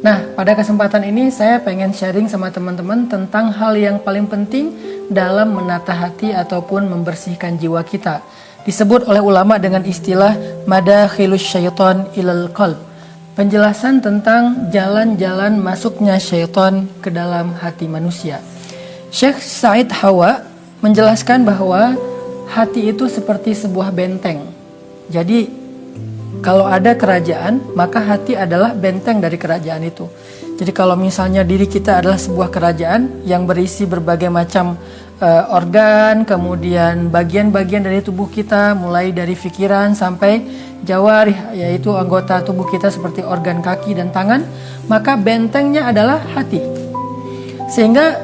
Nah, pada kesempatan ini saya pengen sharing sama teman-teman tentang hal yang paling penting dalam menata hati ataupun membersihkan jiwa kita. Disebut oleh ulama dengan istilah madakhilus syaitan ilal qalb. Penjelasan tentang jalan-jalan masuknya syaitan ke dalam hati manusia. Syekh Said Hawa menjelaskan bahwa hati itu seperti sebuah benteng. Jadi kalau ada kerajaan, maka hati adalah benteng dari kerajaan itu. Jadi kalau misalnya diri kita adalah sebuah kerajaan yang berisi berbagai macam organ, kemudian bagian-bagian dari tubuh kita, mulai dari pikiran sampai jawarih, yaitu anggota tubuh kita seperti organ kaki dan tangan, maka bentengnya adalah hati. Sehingga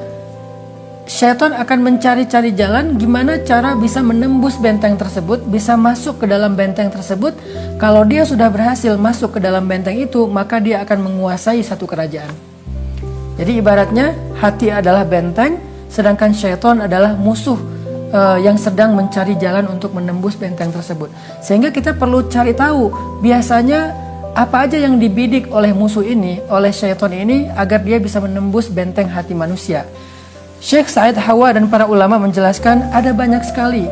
syaitan akan mencari-cari jalan gimana cara bisa menembus benteng tersebut, bisa masuk ke dalam benteng tersebut. Kalau dia sudah berhasil masuk ke dalam benteng itu, maka dia akan menguasai satu kerajaan. Jadi ibaratnya hati adalah benteng, sedangkan syaitan adalah musuh yang sedang mencari jalan untuk menembus benteng tersebut. Sehingga kita perlu cari tahu biasanya apa aja yang dibidik oleh musuh ini, oleh syaitan ini, agar dia bisa menembus benteng hati manusia. Syekh Said Hawa dan para ulama menjelaskan ada banyak sekali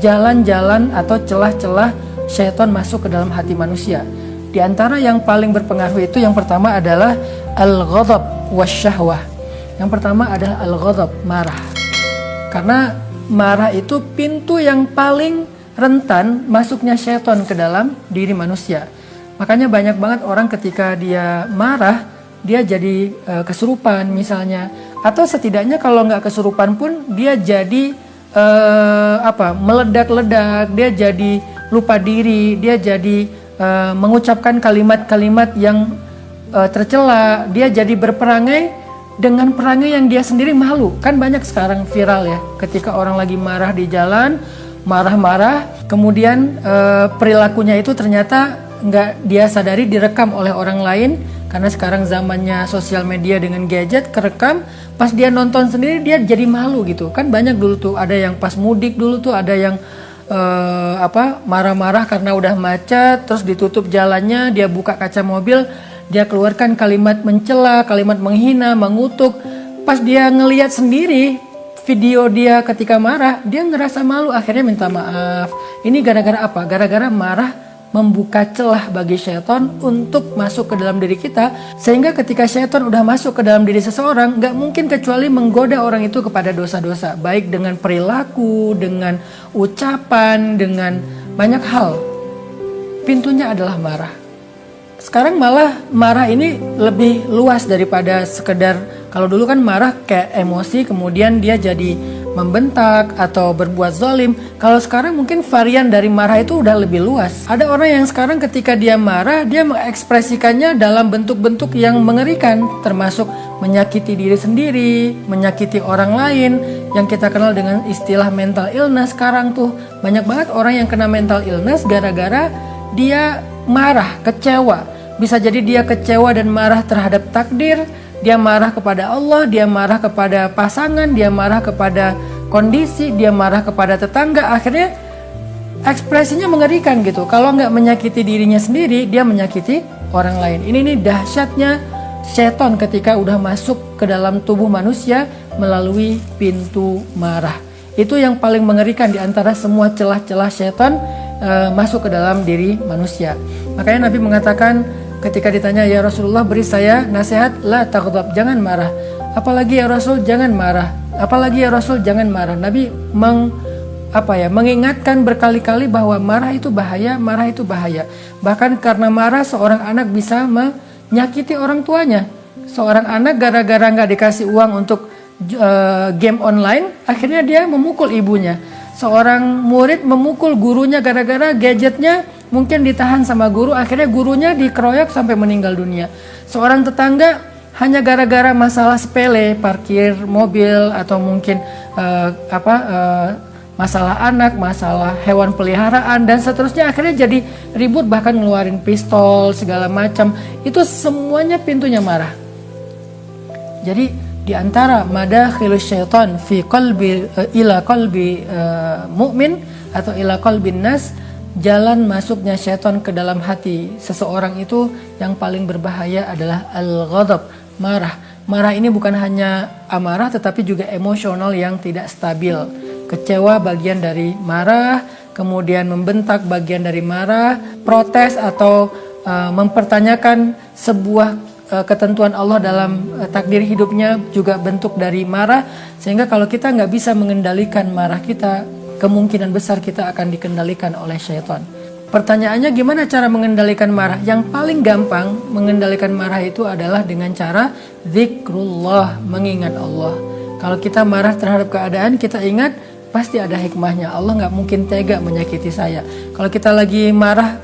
jalan-jalan atau celah-celah syaitan masuk ke dalam hati manusia. Di antara yang paling berpengaruh itu yang pertama adalah al-ghadab wasyahwah. Yang pertama adalah al-ghadab, marah. Karena marah itu pintu yang paling rentan masuknya syaitan ke dalam diri manusia. Makanya banyak banget orang ketika dia marah, dia jadi kesurupan misalnya. Atau setidaknya kalau nggak kesurupan pun dia jadi meledak-ledak, dia jadi lupa diri, dia jadi mengucapkan kalimat-kalimat yang tercela, dia jadi berperangai dengan perangai yang dia sendiri malu. Kan banyak sekarang viral ya, ketika orang lagi marah di jalan, marah-marah, kemudian perilakunya itu ternyata nggak dia sadari direkam oleh orang lain. Karena sekarang zamannya sosial media dengan gadget, kerekam, pas dia nonton sendiri dia jadi malu gitu. Kan banyak dulu tuh, ada yang pas mudik dulu tuh ada yang marah-marah karena udah macet, terus ditutup jalannya, dia buka kaca mobil, dia keluarkan kalimat mencela, kalimat menghina, mengutuk. Pas dia ngelihat sendiri video dia ketika marah, dia ngerasa malu, akhirnya minta maaf. Ini gara-gara apa? Gara-gara marah membuka celah bagi syaitan untuk masuk ke dalam diri kita, sehingga ketika syaitan udah masuk ke dalam diri seseorang, gak mungkin kecuali menggoda orang itu kepada dosa-dosa, baik dengan perilaku, dengan ucapan, dengan banyak hal. Pintunya adalah marah. Sekarang malah marah ini lebih luas daripada sekedar, kalau dulu kan marah kayak emosi kemudian dia jadi membentak atau berbuat zalim. Kalau sekarang mungkin varian dari marah itu udah lebih luas. Ada orang yang sekarang ketika dia marah, dia mengekspresikannya dalam bentuk-bentuk yang mengerikan, termasuk menyakiti diri sendiri, menyakiti orang lain, yang kita kenal dengan istilah mental illness. Sekarang tuh banyak banget orang yang kena mental illness gara-gara dia marah, kecewa. Bisa jadi dia kecewa dan marah terhadap takdir, dia marah kepada Allah, dia marah kepada pasangan, dia marah kepada kondisi, dia marah kepada tetangga. Akhirnya ekspresinya mengerikan gitu. Kalau nggak menyakiti dirinya sendiri, dia menyakiti orang lain. Ini dahsyatnya setan ketika udah masuk ke dalam tubuh manusia melalui pintu marah. Itu yang paling mengerikan di antara semua celah-celah setan masuk ke dalam diri manusia. Makanya Nabi mengatakan, ketika ditanya, ya Rasulullah beri saya nasihat, la taghdab, jangan marah. Apalagi ya Rasul, jangan marah. Apalagi ya Rasul, jangan marah. Nabi mengingatkan berkali-kali bahwa marah itu bahaya, marah itu bahaya. Bahkan karena marah seorang anak bisa menyakiti orang tuanya. Seorang anak gara-gara nggak dikasih uang untuk game online, akhirnya dia memukul ibunya. Seorang murid memukul gurunya gara-gara gadgetnya mungkin ditahan sama guru, akhirnya gurunya dikeroyok sampai meninggal dunia. Seorang tetangga hanya gara-gara masalah sepele, parkir mobil atau mungkin masalah anak, masalah hewan peliharaan dan seterusnya, akhirnya jadi ribut, bahkan ngeluarin pistol segala macam. Itu semuanya pintunya marah. Jadi di antara madakhilus syaitan fi qalbi ila qalbi mu'min atau ila qalbin nas, jalan masuknya syaitan ke dalam hati seseorang itu yang paling berbahaya adalah al-ghadab, marah. Marah ini bukan hanya amarah tetapi juga emosional yang tidak stabil. Kecewa bagian dari marah, kemudian membentak bagian dari marah, protes atau mempertanyakan sebuah ketentuan Allah dalam takdir hidupnya juga bentuk dari marah. Sehingga kalau kita nggak bisa mengendalikan marah kita, kemungkinan besar kita akan dikendalikan oleh syaitan. Pertanyaannya gimana cara mengendalikan marah? Yang paling gampang mengendalikan marah itu adalah dengan cara zikrullah, mengingat Allah. Kalau kita marah terhadap keadaan, kita ingat pasti ada hikmahnya. Allah nggak mungkin tega menyakiti saya. Kalau kita lagi marah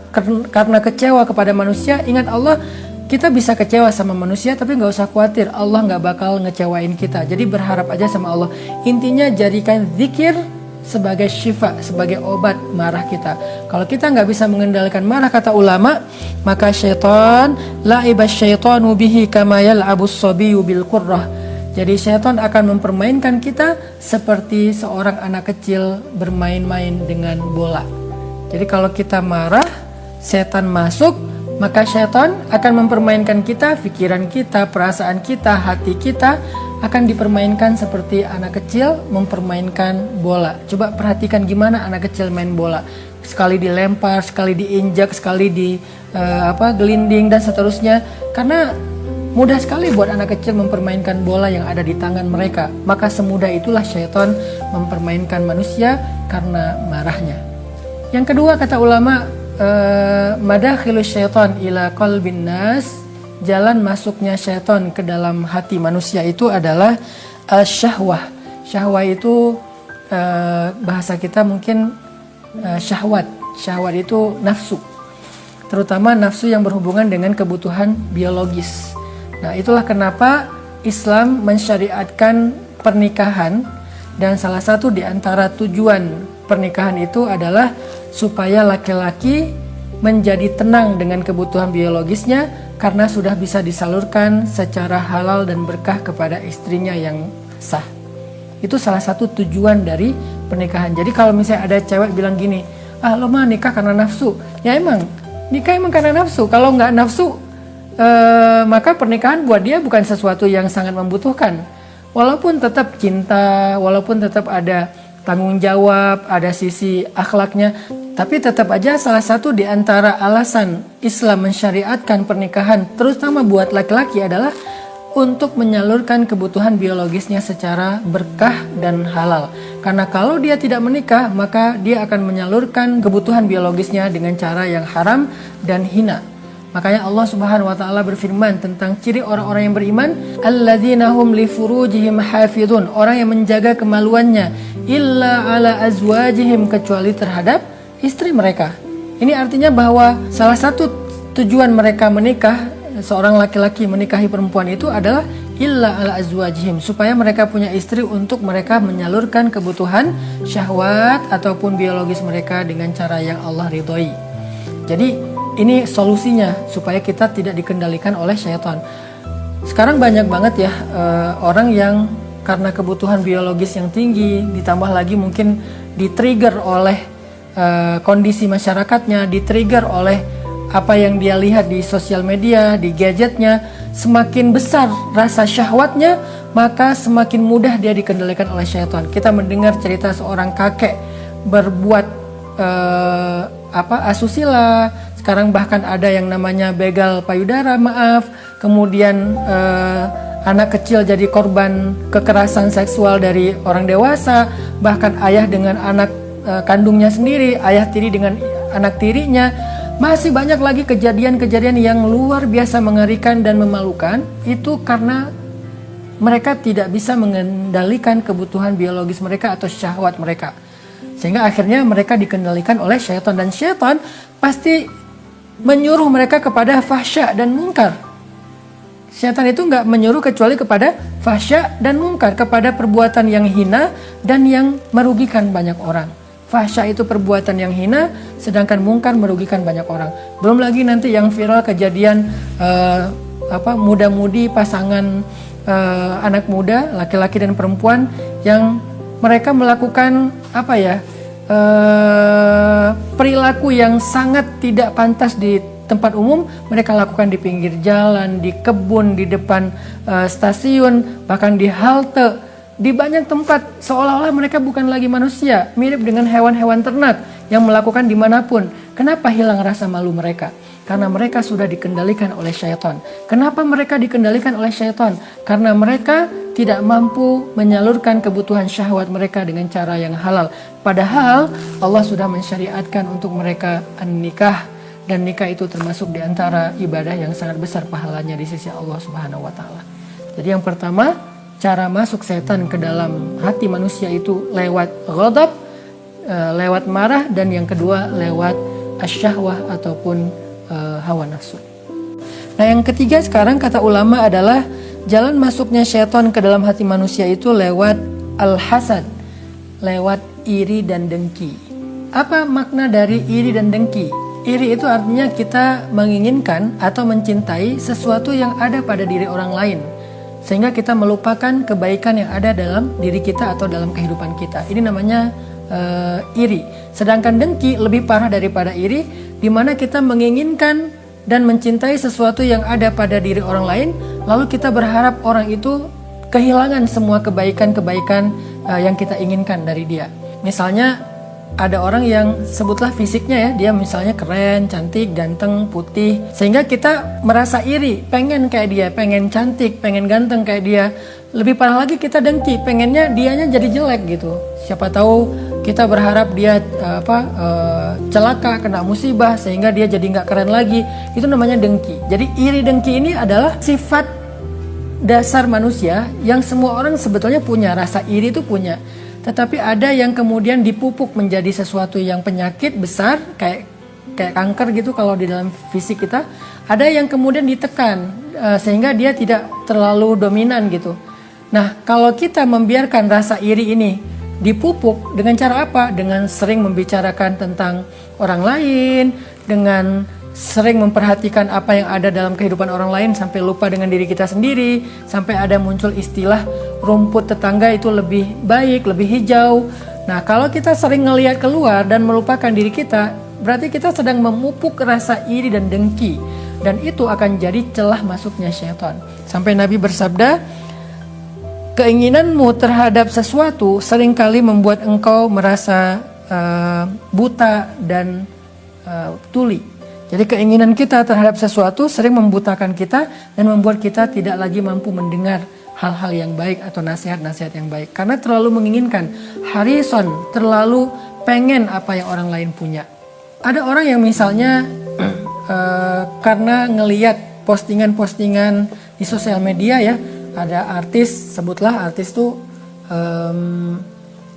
karena kecewa kepada manusia, ingat Allah. Kita bisa kecewa sama manusia tapi nggak usah khawatir, Allah nggak bakal ngecewain kita. Jadi berharap aja sama Allah. Intinya jadikan zikir sebagai syifa, sebagai obat marah kita. Kalau kita nggak bisa mengendalikan marah, kata ulama, maka syaitan la'iba syaitanu bihi kama yal'abus sabiyyu bil qurrah. Jadi syaitan akan mempermainkan kita seperti seorang anak kecil bermain-main dengan bola. Jadi kalau kita marah, setan masuk, maka syaitan akan mempermainkan kita, pikiran kita, perasaan kita, hati kita akan dipermainkan seperti anak kecil mempermainkan bola. Coba perhatikan gimana anak kecil main bola. Sekali dilempar, sekali diinjak, sekali gelinding dan seterusnya. Karena mudah sekali buat anak kecil mempermainkan bola yang ada di tangan mereka. Maka semudah itulah syaitan mempermainkan manusia karena marahnya. Yang kedua, kata ulama, madakhilus syaitan ila qalbin nas, jalan masuknya syaitan ke dalam hati manusia itu adalah syahwah. Syahwah itu bahasa kita mungkin syahwat. Syahwat itu nafsu, terutama nafsu yang berhubungan dengan kebutuhan biologis. Nah, itulah kenapa Islam mensyariatkan pernikahan, dan salah satu di antara tujuan pernikahan itu adalah supaya laki-laki menjadi tenang dengan kebutuhan biologisnya karena sudah bisa disalurkan secara halal dan berkah kepada istrinya yang sah. Itu salah satu tujuan dari pernikahan. Jadi kalau misalnya ada cewek bilang gini, lo mah nikah karena nafsu. Ya emang, nikah emang karena nafsu. Kalau nggak nafsu, maka pernikahan buat dia bukan sesuatu yang sangat membutuhkan. Walaupun tetap cinta, walaupun tetap ada tanggung jawab, ada sisi akhlaknya, tapi tetap aja salah satu di antara alasan Islam mensyariatkan pernikahan, terutama buat laki-laki, adalah untuk menyalurkan kebutuhan biologisnya secara berkah dan halal. Karena kalau dia tidak menikah, maka dia akan menyalurkan kebutuhan biologisnya dengan cara yang haram dan hina. Makanya Allah Subhanahu wa taala berfirman tentang ciri orang-orang yang beriman, alladzina hum li furujihim hafizun, orang yang menjaga kemaluannya, illa ala azwajihim, kecuali terhadap istri mereka. Ini artinya bahwa salah satu tujuan mereka menikah, seorang laki-laki menikahi perempuan itu adalah illa ala azwajihim, supaya mereka punya istri untuk mereka menyalurkan kebutuhan syahwat ataupun biologis mereka dengan cara yang Allah ridhoi. Jadi ini solusinya supaya kita tidak dikendalikan oleh syaitan. Sekarang banyak banget ya orang yang karena kebutuhan biologis yang tinggi, ditambah lagi mungkin di-trigger oleh kondisi masyarakatnya, di-trigger oleh apa yang dia lihat di sosial media, di gadgetnya, semakin besar rasa syahwatnya, maka semakin mudah dia dikendalikan oleh syaitan. Kita mendengar cerita seorang kakek berbuat asusila. Sekarang bahkan ada yang namanya begal payudara, kemudian anak kecil jadi korban kekerasan seksual dari orang dewasa, bahkan ayah dengan anak kandungnya sendiri, ayah tiri dengan anak tirinya. Masih banyak lagi kejadian-kejadian yang luar biasa mengerikan dan memalukan, itu karena mereka tidak bisa mengendalikan kebutuhan biologis mereka atau syahwat mereka, sehingga akhirnya mereka dikendalikan oleh syaitan, dan syaitan pasti menyuruh mereka kepada fahsya dan mungkar. Syaitan itu nggak menyuruh kecuali kepada fahsya dan mungkar, kepada perbuatan yang hina dan yang merugikan banyak orang. Fahsya itu perbuatan yang hina, sedangkan mungkar merugikan banyak orang. Belum lagi nanti yang viral kejadian muda-mudi pasangan anak muda, laki-laki dan perempuan, yang mereka melakukan perilaku yang sangat tidak pantas di tempat umum mereka lakukan di pinggir jalan, di kebun, di depan stasiun, bahkan di halte, di banyak tempat, seolah-olah mereka bukan lagi manusia, mirip dengan hewan-hewan ternak yang melakukan dimanapun. Kenapa hilang rasa malu mereka? Karena mereka sudah dikendalikan oleh syaitan. Kenapa mereka dikendalikan oleh syaitan? Karena mereka tidak mampu menyalurkan kebutuhan syahwat mereka dengan cara yang halal. Padahal Allah sudah mensyariatkan untuk mereka nikah, dan nikah itu termasuk di antara ibadah yang sangat besar pahalanya di sisi Allah Subhanahu wa taala. Jadi yang pertama, cara masuk setan ke dalam hati manusia itu lewat ghadab, lewat marah, dan yang kedua lewat asyahwah ataupun hawa nafsu. Nah, yang ketiga sekarang kata ulama adalah jalan masuknya syaitan ke dalam hati manusia itu lewat al-hasad, lewat iri dan dengki. Apa makna dari iri dan dengki? Iri itu artinya kita menginginkan atau mencintai sesuatu yang ada pada diri orang lain, sehingga kita melupakan kebaikan yang ada dalam diri kita atau dalam kehidupan kita. Ini namanya iri. Sedangkan dengki lebih parah daripada iri, di mana kita menginginkan dan mencintai sesuatu yang ada pada diri orang lain, lalu kita berharap orang itu kehilangan semua kebaikan-kebaikan yang kita inginkan dari dia. Misalnya ada orang yang sebutlah fisiknya ya, dia misalnya keren, cantik, ganteng, putih, sehingga kita merasa iri, pengen kayak dia, pengen cantik, pengen ganteng kayak dia. Lebih parah lagi kita dengki, pengennya dianya jadi jelek gitu. Siapa tahu kita berharap dia celaka, kena musibah sehingga dia jadi nggak keren lagi. Itu namanya dengki. Jadi iri dengki ini adalah sifat dasar manusia yang semua orang sebetulnya punya, rasa iri itu punya. Tetapi ada yang kemudian dipupuk menjadi sesuatu yang penyakit besar kayak kanker gitu kalau di dalam fisik kita. Ada yang kemudian ditekan sehingga dia tidak terlalu dominan gitu. Nah, kalau kita membiarkan rasa iri ini dipupuk dengan cara apa? Dengan sering membicarakan tentang orang lain, dengan sering memperhatikan apa yang ada dalam kehidupan orang lain sampai lupa dengan diri kita sendiri, sampai ada muncul istilah rumput tetangga itu lebih baik, lebih hijau. Nah, kalau kita sering ngelihat keluar dan melupakan diri kita, berarti kita sedang memupuk rasa iri dan dengki, dan itu akan jadi celah masuknya syaitan. Sampai Nabi bersabda, keinginanmu terhadap sesuatu seringkali membuat engkau merasa buta dan tuli. Jadi keinginan kita terhadap sesuatu sering membutakan kita dan membuat kita tidak lagi mampu mendengar hal-hal yang baik atau nasihat-nasihat yang baik. Karena terlalu menginginkan, harison, terlalu pengen apa yang orang lain punya. Ada orang yang misalnya karena ngelihat postingan-postingan di sosial media ya, ada artis, sebutlah artis tuh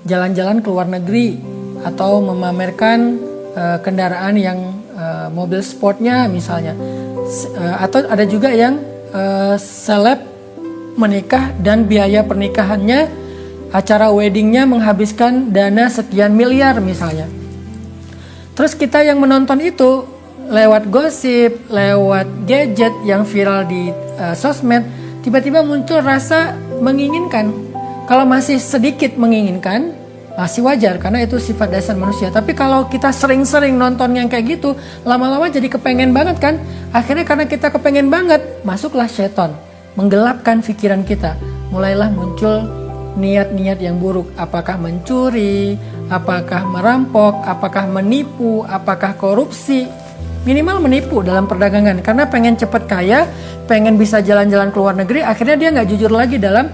jalan-jalan ke luar negeri atau memamerkan kendaraan yang mobil sportnya misalnya, atau ada juga yang seleb menikah dan biaya pernikahannya, acara weddingnya menghabiskan dana sekian miliar misalnya. Terus kita yang menonton itu lewat gosip, lewat gadget yang viral di sosmed, tiba-tiba muncul rasa menginginkan. Kalau masih sedikit menginginkan, masih wajar karena itu sifat dasar manusia. Tapi kalau kita sering-sering nonton yang kayak gitu, lama-lama jadi kepengen banget kan. Akhirnya karena kita kepengen banget, masuklah syaitan, menggelapkan pikiran kita. Mulailah muncul niat-niat yang buruk. Apakah mencuri, apakah merampok, apakah menipu, apakah korupsi. Minimal menipu dalam perdagangan. Karena pengen cepat kaya, pengen bisa jalan-jalan ke luar negeri, akhirnya dia nggak jujur lagi dalam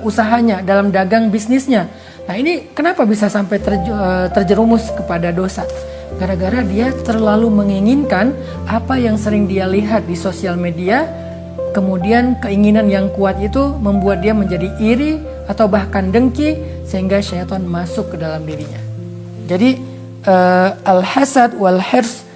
usahanya, dalam dagang bisnisnya. Nah, ini kenapa bisa sampai terjerumus kepada dosa? Gara-gara dia terlalu menginginkan apa yang sering dia lihat di sosial media, kemudian keinginan yang kuat itu membuat dia menjadi iri atau bahkan dengki, sehingga syaitan masuk ke dalam dirinya. Jadi al-hasad wal-hirs,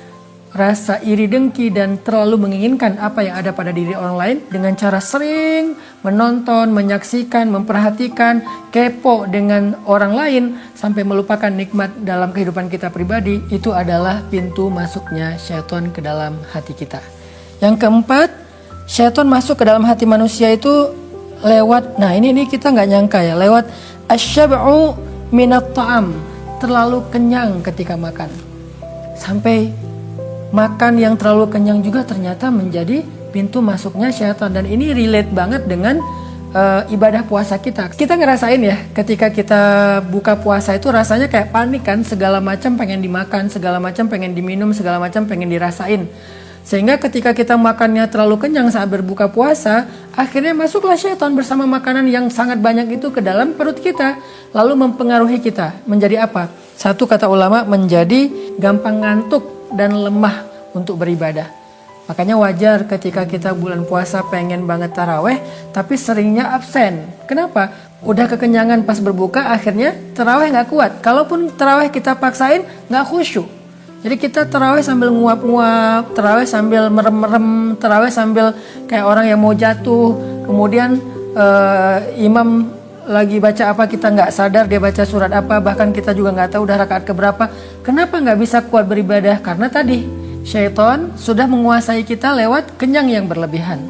rasa iri dengki dan terlalu menginginkan apa yang ada pada diri orang lain dengan cara sering menonton, menyaksikan, memperhatikan, kepo dengan orang lain sampai melupakan nikmat dalam kehidupan kita pribadi, itu adalah pintu masuknya syaitan ke dalam hati kita. Yang keempat, syaitan masuk ke dalam hati manusia itu lewat, nah ini kita nggak nyangka ya, lewat asyab'u minat ta'am, terlalu kenyang ketika makan. Sampai makan yang terlalu kenyang juga ternyata menjadi pintu masuknya syaitan. Dan ini relate banget dengan ibadah puasa kita. Kita ngerasain ya, ketika kita buka puasa itu rasanya kayak panik kan, segala macam pengen dimakan, segala macam pengen diminum, segala macam pengen dirasain. Sehingga ketika kita makannya terlalu kenyang saat berbuka puasa, akhirnya masuklah syaitan bersama makanan yang sangat banyak itu ke dalam perut kita, lalu mempengaruhi kita. Menjadi apa? Satu kata ulama, menjadi gampang ngantuk dan lemah untuk beribadah. Makanya wajar ketika kita bulan puasa pengen banget taraweh, tapi seringnya absen. Kenapa? Udah kekenyangan pas berbuka, akhirnya taraweh nggak kuat. Kalaupun taraweh kita paksain, nggak khusyuk. Jadi kita taraweh sambil nguap-nguap, taraweh sambil merem-merem, taraweh sambil kayak orang yang mau jatuh. Kemudian imam lagi baca apa kita nggak sadar dia baca surat apa, bahkan kita juga nggak tahu udah rakaat keberapa. Kenapa nggak bisa kuat beribadah? Karena tadi syaitan sudah menguasai kita lewat kenyang yang berlebihan.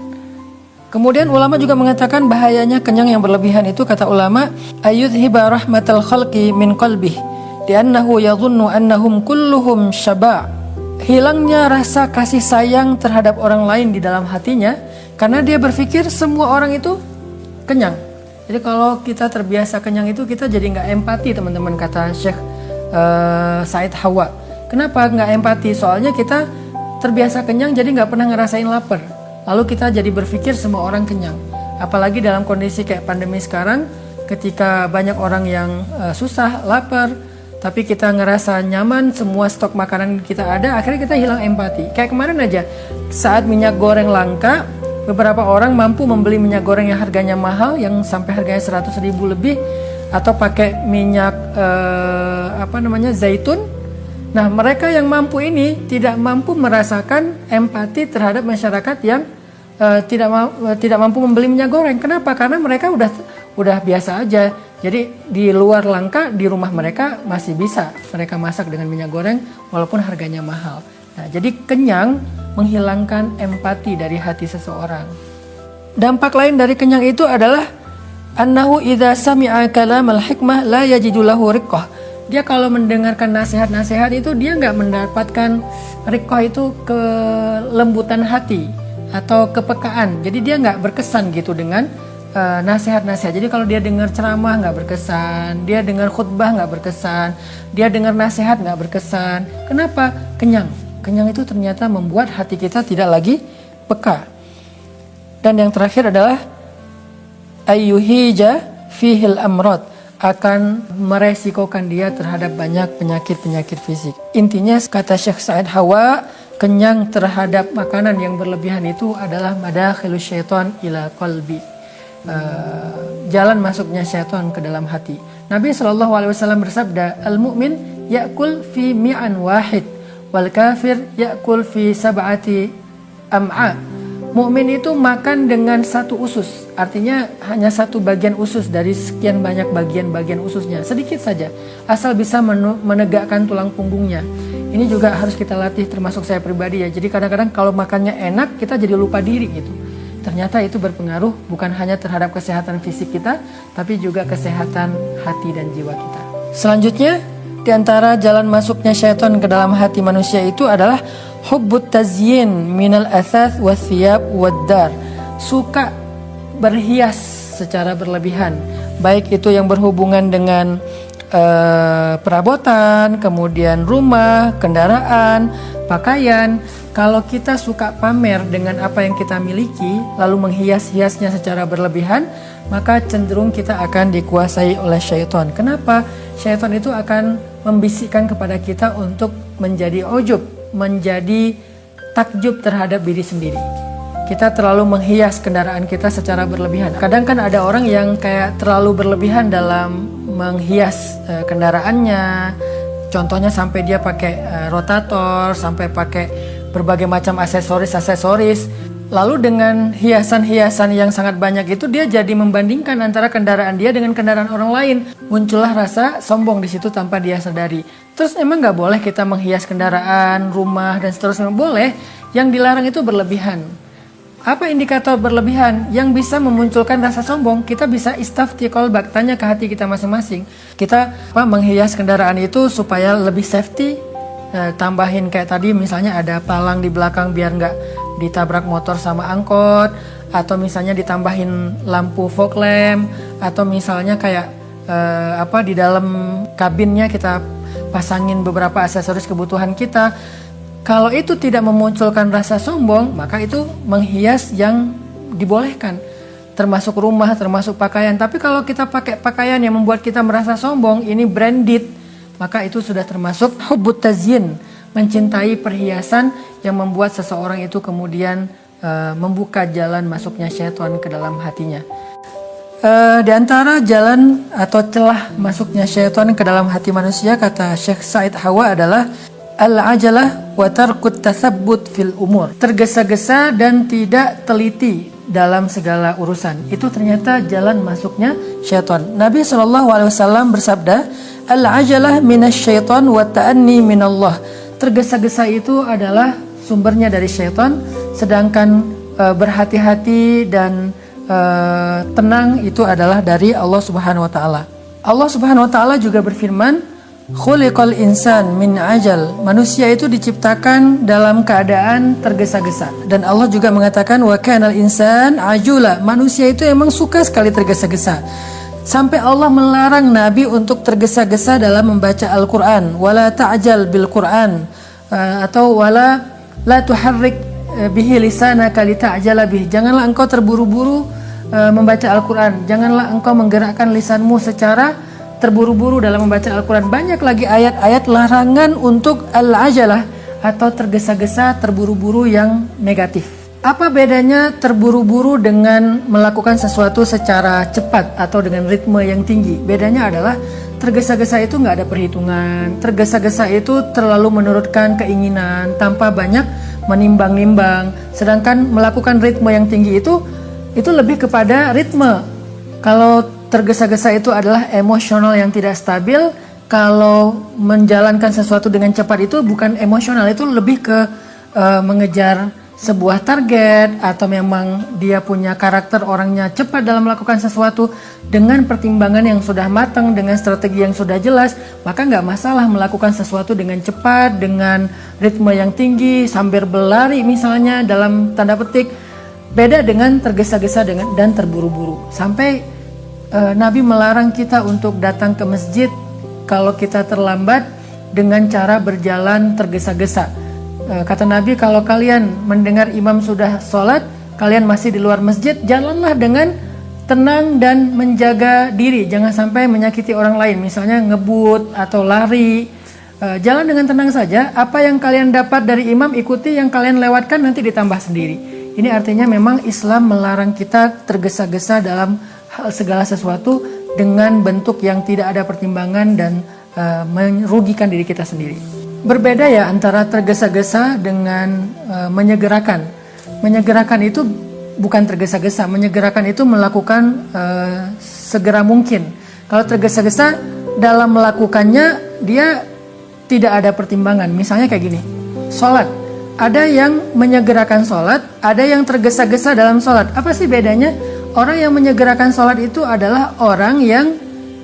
Kemudian ulama juga mengatakan bahayanya kenyang yang berlebihan itu, kata ulama, ayudhiba rahmatal khalqi min qalbih li'annahu yadhunnu annahum kulluhum syaba'. Hilangnya rasa kasih sayang terhadap orang lain di dalam hatinya karena dia berpikir semua orang itu kenyang. Jadi kalau kita terbiasa kenyang itu kita jadi nggak empati, teman-teman, kata Syekh Said Hawa. Kenapa nggak empati? Soalnya kita terbiasa kenyang jadi nggak pernah ngerasain lapar. Lalu kita jadi berpikir semua orang kenyang. Apalagi dalam kondisi kayak pandemi sekarang, ketika banyak orang yang susah, lapar, tapi kita ngerasa nyaman, semua stok makanan kita ada, akhirnya kita hilang empati. Kayak kemarin aja, saat minyak goreng langka, beberapa orang mampu membeli minyak goreng yang harganya mahal, yang sampai harganya 100.000 lebih, atau pakai minyak zaitun. Nah, mereka yang mampu ini tidak mampu merasakan empati terhadap masyarakat yang tidak mampu membeli minyak goreng. Kenapa? Karena mereka udah biasa aja. Jadi di luar langka, di rumah mereka masih bisa mereka masak dengan minyak goreng walaupun harganya mahal. Nah, jadi kenyang menghilangkan empati dari hati seseorang. Dampak lain dari kenyang itu adalah annahu idza sami'a kalamal hikmah la yajidu lahu riqqah. Dia kalau mendengarkan nasihat-nasihat itu dia nggak mendapatkan riqqah, itu kelembutan hati atau kepekaan. Jadi dia nggak berkesan gitu dengan nasihat-nasihat. Jadi kalau dia dengar ceramah nggak berkesan, dia dengar khutbah nggak berkesan, dia dengar nasihat nggak berkesan. Kenapa? Kenyang. Kenyang itu ternyata membuat hati kita tidak lagi peka. Dan yang terakhir adalah ayyuhija fihil amrad, akan meresikokan dia terhadap banyak penyakit-penyakit fisik. Intinya kata Syekh Said Hawa, kenyang terhadap makanan yang berlebihan itu adalah madakhilus syaitan ila qalbi, jalan masuknya syaitan ke dalam hati. Nabi SAW bersabda, al-mu'min ya'kul fi mi'an wahid wal kafir ya'kul fi sab'ati am'a. Mukmin itu makan dengan satu usus, artinya hanya satu bagian usus dari sekian banyak bagian-bagian ususnya, sedikit saja, asal bisa menegakkan tulang punggungnya. Ini juga harus kita latih, termasuk saya pribadi ya. Jadi kadang-kadang kalau makannya enak, kita jadi lupa diri gitu. Ternyata itu berpengaruh bukan hanya terhadap kesehatan fisik kita, tapi juga kesehatan hati dan jiwa kita. Selanjutnya, di antara jalan masuknya syaitan ke dalam hati manusia itu adalah hubbut tazyin minal athath wathiyab waddar. Suka berhias secara berlebihan, baik itu yang berhubungan dengan perabotan, kemudian rumah, kendaraan, pakaian. Kalau kita suka pamer dengan apa yang kita miliki, lalu menghias-hiasnya secara berlebihan, maka cenderung kita akan dikuasai oleh syaitan. Kenapa? Syaitan itu akan membisikkan kepada kita untuk menjadi ujub, menjadi takjub terhadap diri sendiri. Kita terlalu menghias kendaraan kita secara berlebihan. Kadang kan ada orang yang kayak terlalu berlebihan dalam menghias kendaraannya. Contohnya sampai dia pakai rotator, sampai pakai berbagai macam aksesoris. Lalu dengan hiasan-hiasan yang sangat banyak itu, dia jadi membandingkan antara kendaraan dia dengan kendaraan orang lain. Muncullah rasa sombong di situ tanpa dia sadari. Terus emang nggak boleh kita menghias kendaraan, rumah, dan seterusnya? Boleh. Yang dilarang itu berlebihan. Apa indikator berlebihan yang bisa memunculkan rasa sombong? Kita bisa istafti qalbak, tanya ke hati kita masing-masing. Kita menghias kendaraan itu supaya lebih safety. Tambahin kayak tadi misalnya ada palang di belakang biar nggak ditabrak motor sama angkot, atau misalnya ditambahin lampu fog lamp, atau misalnya kayak di dalam kabinnya kita pasangin beberapa aksesoris kebutuhan kita. Kalau itu tidak memunculkan rasa sombong, maka itu menghias yang dibolehkan, termasuk rumah, termasuk pakaian. Tapi kalau kita pakai pakaian yang membuat kita merasa sombong, ini branded, maka itu sudah termasuk hubbut tazyin, mencintai perhiasan yang membuat seseorang itu kemudian membuka jalan masuknya syaitan ke dalam hatinya. Di antara jalan atau celah masuknya syaitan ke dalam hati manusia, kata Syekh Said Hawa, adalah al-ajalah wa tarkut tatsabbut fil umur. Tergesa-gesa dan tidak teliti dalam segala urusan. Itu ternyata jalan masuknya syaitan. Nabi SAW bersabda, al-ajalah minasyaitan wa ta'anni minallah. Tergesa-gesa itu adalah sumbernya dari syaitan, sedangkan berhati-hati dan tenang itu adalah dari Allah Subhanahu wa taala. Allah Subhanahu wa taala juga berfirman, khuliqal insan min ajal. Manusia itu diciptakan dalam keadaan tergesa-gesa. Dan Allah juga mengatakan wa kanal insan ajula. Manusia itu emang suka sekali tergesa-gesa. Sampai Allah melarang Nabi untuk tergesa-gesa dalam membaca Al-Qur'an. Wala ta'jal bil Qur'an, atau wala la tuharrik bihi lisanaka lita'jala bih. Janganlah engkau terburu-buru membaca Al-Quran. Janganlah engkau menggerakkan lisanmu secara terburu-buru dalam membaca Al-Quran. Banyak lagi ayat-ayat larangan untuk al-ajalah atau tergesa-gesa, terburu-buru yang negatif. Apa bedanya terburu-buru dengan melakukan sesuatu secara cepat atau dengan ritme yang tinggi? Bedanya adalah tergesa-gesa itu nggak ada perhitungan. Tergesa-gesa itu terlalu menurutkan keinginan tanpa banyak menimbang-nimbang. Sedangkan melakukan ritme yang tinggi itu lebih kepada ritme. Kalau tergesa-gesa itu adalah emosional yang tidak stabil. Kalau menjalankan sesuatu dengan cepat itu bukan emosional, itu lebih ke mengejar sebuah target, atau memang dia punya karakter orangnya cepat dalam melakukan sesuatu dengan pertimbangan yang sudah matang, dengan strategi yang sudah jelas, maka nggak masalah melakukan sesuatu dengan cepat, dengan ritme yang tinggi, sambil berlari misalnya dalam tanda petik. Beda dengan tergesa-gesa dan terburu-buru. Sampai Nabi melarang kita untuk datang ke masjid kalau kita terlambat dengan cara berjalan tergesa-gesa. Kata Nabi, kalau kalian mendengar imam sudah sholat, kalian masih di luar masjid, jalanlah dengan tenang dan menjaga diri. Jangan sampai menyakiti orang lain, misalnya ngebut atau lari. Jalan dengan tenang saja. Apa yang kalian dapat dari imam, ikuti. Yang kalian lewatkan nanti ditambah sendiri. Ini artinya memang Islam melarang kita tergesa-gesa dalam hal segala sesuatu dengan bentuk yang tidak ada pertimbangan dan merugikan diri kita sendiri. Berbeda ya antara tergesa-gesa dengan menyegerakan. Menyegerakan itu bukan tergesa-gesa, menyegerakan itu melakukan segera mungkin. Kalau tergesa-gesa dalam melakukannya, dia tidak ada pertimbangan. Misalnya kayak gini, sholat. Ada yang menyegerakan sholat, ada yang tergesa-gesa dalam sholat. Apa sih bedanya? Orang yang menyegerakan sholat itu adalah orang yang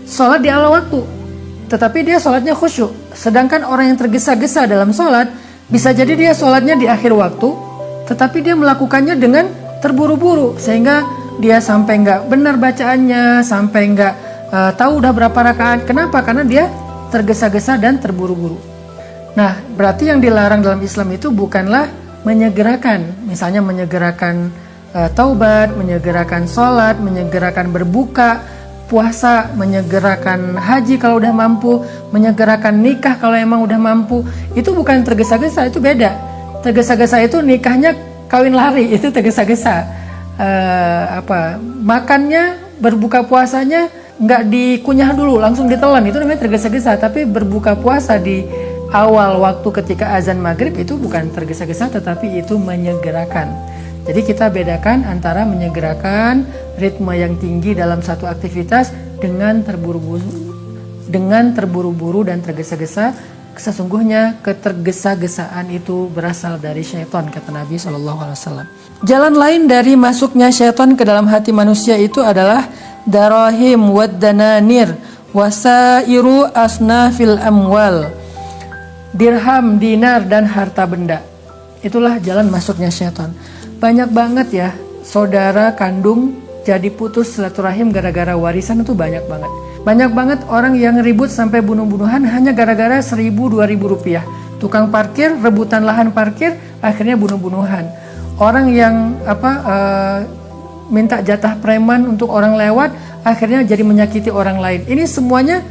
sholat di awal waktu, tetapi dia sholatnya khusyuk. Sedangkan orang yang tergesa-gesa dalam sholat, bisa jadi dia sholatnya di akhir waktu, tetapi dia melakukannya dengan terburu-buru, sehingga dia sampai nggak benar bacaannya, sampai nggak tahu udah berapa rakaat. Kenapa? Karena dia tergesa-gesa dan terburu-buru. Nah, berarti yang dilarang dalam Islam itu bukanlah menyegerakan, misalnya menyegerakan taubat, menyegerakan sholat, menyegerakan berbuka puasa, menyegerakan haji kalau udah mampu, menyegerakan nikah kalau emang udah mampu. Itu bukan tergesa-gesa, itu beda. Tergesa-gesa itu nikahnya kawin lari, itu tergesa-gesa. Makannya, berbuka puasanya nggak dikunyah dulu, langsung ditelan, itu namanya tergesa-gesa. Tapi berbuka puasa di awal waktu ketika azan maghrib itu bukan tergesa-gesa, tetapi itu menyegerakan. Jadi kita bedakan antara menyegerakan ritme yang tinggi dalam satu aktivitas dengan terburu-buru dan tergesa-gesa. sesungguhnya ketergesa-gesaan itu berasal dari syaitan, kata Nabi SAW. Jalan lain dari masuknya syaitan ke dalam hati manusia itu adalah darahim wad dananir wasairu asnafil amwal, dirham, dinar, dan harta benda. Itulah jalan masuknya syaitan. Banyak banget ya saudara kandung jadi putus silaturahim gara-gara warisan, itu banyak banget. Banyak banget orang yang ribut sampai bunuh-bunuhan hanya gara-gara 1.000-2.000 rupiah. Tukang parkir, rebutan lahan parkir, akhirnya bunuh-bunuhan. Orang yang minta jatah preman untuk orang lewat, akhirnya jadi menyakiti orang lain. Ini semuanya